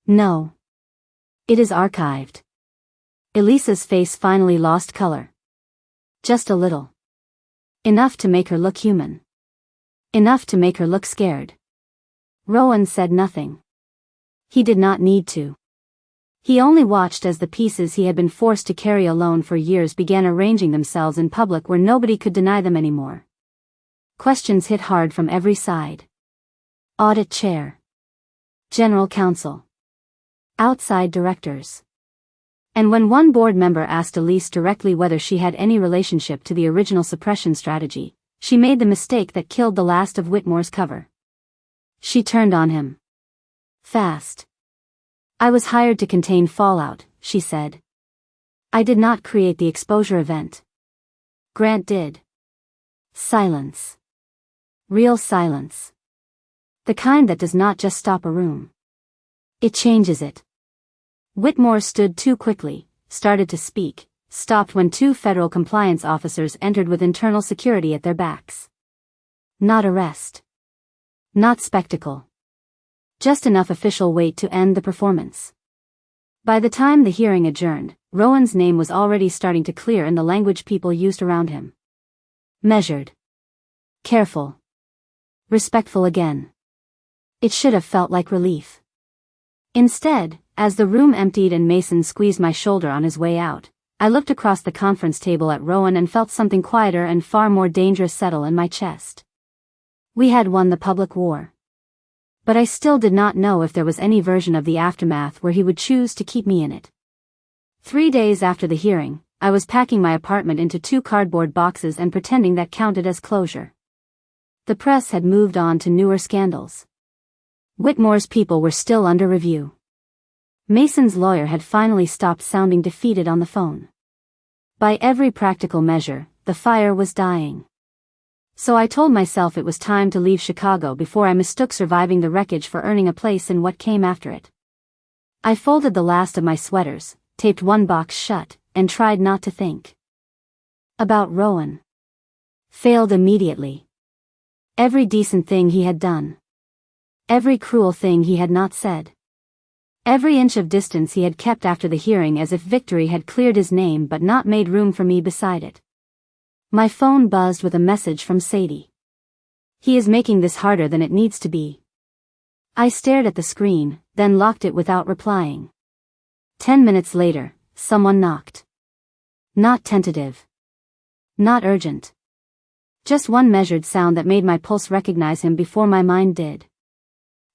No. It is archived. Elise's face finally lost color. Just a little. Enough to make her look human. Enough to make her look scared. Rowan said nothing. He did not need to. He only watched as the pieces he had been forced to carry alone for years began arranging themselves in public where nobody could deny them anymore. Questions hit hard from every side. Audit chair. General counsel. Outside directors. And when one board member asked Elise directly whether she had any relationship to the original suppression strategy, she made the mistake that killed the last of Whitmore's cover. She turned on him. Fast. I was hired to contain fallout, she said. I did not create the exposure event. Grant did. Silence. Real silence. The kind that does not just stop a room. It changes it. Whitmore stood too quickly, started to speak, stopped when two federal compliance officers entered with internal security at their backs. Not arrest. Not spectacle. Just enough official weight to end the performance. By the time the hearing adjourned, Rowan's name was already starting to clear in the language people used around him. Measured. Careful. Respectful again. It should have felt like relief. Instead, as the room emptied and Mason squeezed my shoulder on his way out, I looked across the conference table at Rowan and felt something quieter and far more dangerous settle in my chest. We had won the public war. But I still did not know if there was any version of the aftermath where he would choose to keep me in it. 3 days after the hearing, I was packing my apartment into 2 cardboard boxes and pretending that counted as closure. The press had moved on to newer scandals. Whitmore's people were still under review. Mason's lawyer had finally stopped sounding defeated on the phone. By every practical measure, the fire was dying. So I told myself it was time to leave Chicago before I mistook surviving the wreckage for earning a place in what came after it. I folded the last of my sweaters, taped one box shut, and tried not to think about Rowan. Failed immediately. Every decent thing he had done. Every cruel thing he had not said. Every inch of distance he had kept after the hearing, as if victory had cleared his name but not made room for me beside it. My phone buzzed with a message from Sadie. He is making this harder than it needs to be. I stared at the screen, then locked it without replying. 10 minutes later, someone knocked. Not tentative. Not urgent. Just one measured sound that made my pulse recognize him before my mind did.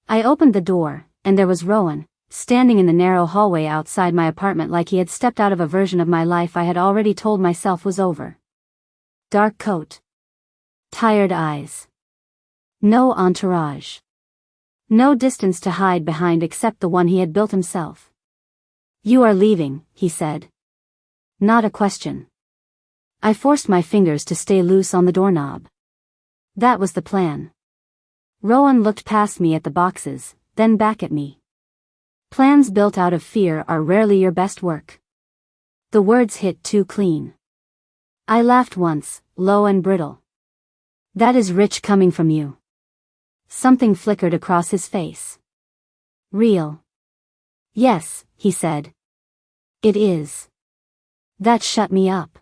I opened the door, and there was Rowan, standing in the narrow hallway outside my apartment like he had stepped out of a version of my life I had already told myself was over. Dark coat. Tired eyes. No entourage. No distance to hide behind except the one he had built himself. "You are leaving," he said. Not a question. I forced my fingers to stay loose on the doorknob. That was the plan. Rowan looked past me at the boxes, then back at me. Plans built out of fear are rarely your best work. The words hit too clean. I laughed once, low and brittle. That is rich coming from you. Something flickered across his face. Real. Yes, he said. It is. That shut me up.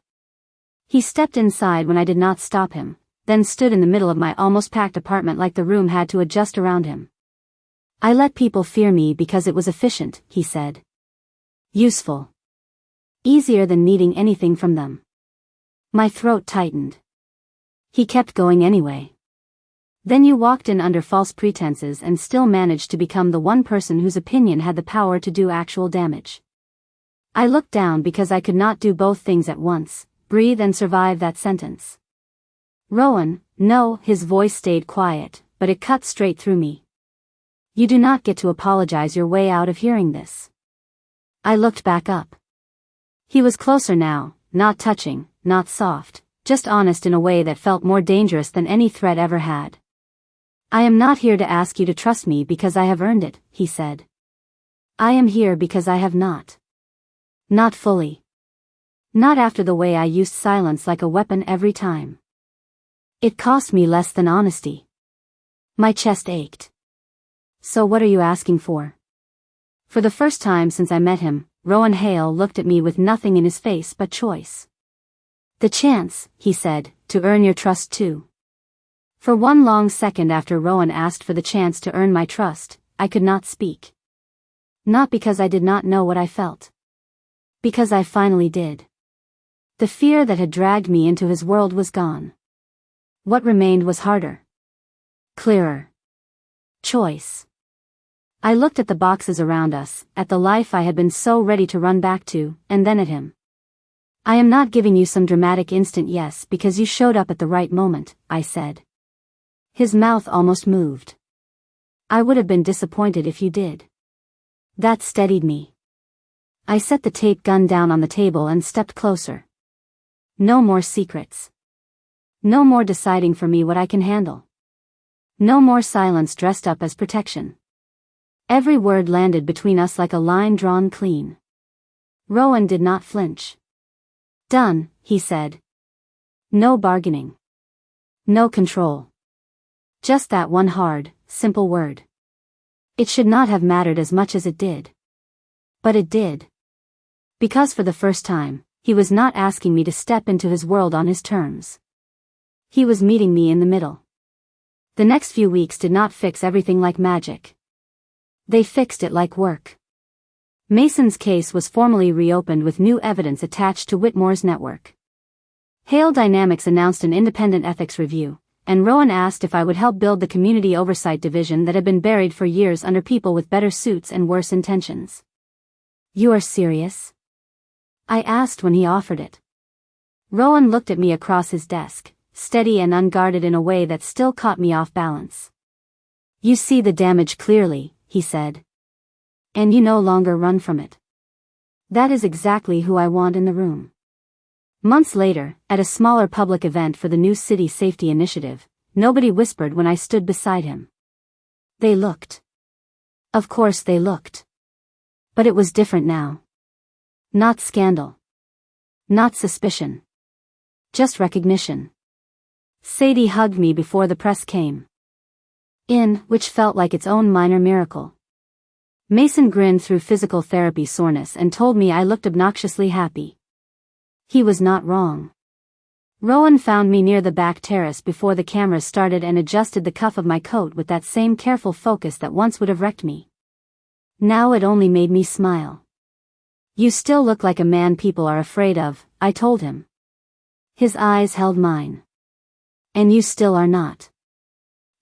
He stepped inside when I did not stop him, then stood in the middle of my almost packed apartment like the room had to adjust around him. I let people fear me because it was efficient, he said. Useful. Easier than needing anything from them. My throat tightened. He kept going anyway. Then you walked in under false pretenses and still managed to become the one person whose opinion had the power to do actual damage. I looked down because I could not do both things at once, breathe and survive that sentence. Rowan, no, his voice stayed quiet, but it cut straight through me. You do not get to apologize your way out of hearing this. I looked back up. He was closer now, not touching, not soft, just honest in a way that felt more dangerous than any threat ever had. I am not here to ask you to trust me because I have earned it, he said. I am here because I have not. Not fully. Not after the way I used silence like a weapon every time. It cost me less than honesty. My chest ached. So what are you asking for? For the first time since I met him, Rowan Hale looked at me with nothing in his face but choice. The chance, he said, to earn your trust too. For one long second after Rowan asked for the chance to earn my trust, I could not speak. Not because I did not know what I felt. Because I finally did. The fear that had dragged me into his world was gone. What remained was harder. Clearer. Choice. I looked at the boxes around us, at the life I had been so ready to run back to, and then at him. I am not giving you some dramatic instant yes because you showed up at the right moment, I said. His mouth almost moved. I would have been disappointed if you did. That steadied me. I set the tape gun down on the table and stepped closer. No more secrets. No more deciding for me what I can handle. No more silence dressed up as protection. Every word landed between us like a line drawn clean. Rowan did not flinch. Done, he said. No bargaining. No control. Just that one hard, simple word. It should not have mattered as much as it did. But it did. Because for the first time, he was not asking me to step into his world on his terms. He was meeting me in the middle. The next few weeks did not fix everything like magic. They fixed it like work. Mason's case was formally reopened with new evidence attached to Whitmore's network. Hale Dynamics announced an independent ethics review, and Rowan asked if I would help build the community oversight division that had been buried for years under people with better suits and worse intentions. "You are serious?" I asked when he offered it. Rowan looked at me across his desk, steady and unguarded in a way that still caught me off balance. "You see the damage clearly," he said. "And you no longer run from it. That is exactly who I want in the room." Months later, at a smaller public event for the new city safety initiative, nobody whispered when I stood beside him. They looked. Of course they looked. But it was different now. Not scandal. Not suspicion. Just recognition. Sadie hugged me before the press came in, which felt like its own minor miracle. Mason grinned through physical therapy soreness and told me I looked obnoxiously happy. He was not wrong. Rowan found me near the back terrace before the cameras started and adjusted the cuff of my coat with that same careful focus that once would have wrecked me. Now it only made me smile. "You still look like a man people are afraid of," I told him. His eyes held mine. "And you still are not."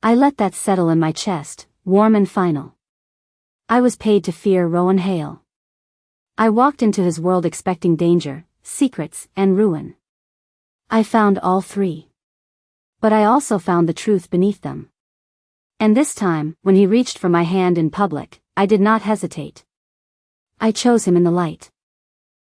I let that settle in my chest, warm and final. I was paid to fear Rowan Hale. I walked into his world expecting danger, secrets, and ruin. I found all three. But I also found the truth beneath them. And this time, when he reached for my hand in public, I did not hesitate. I chose him in the light.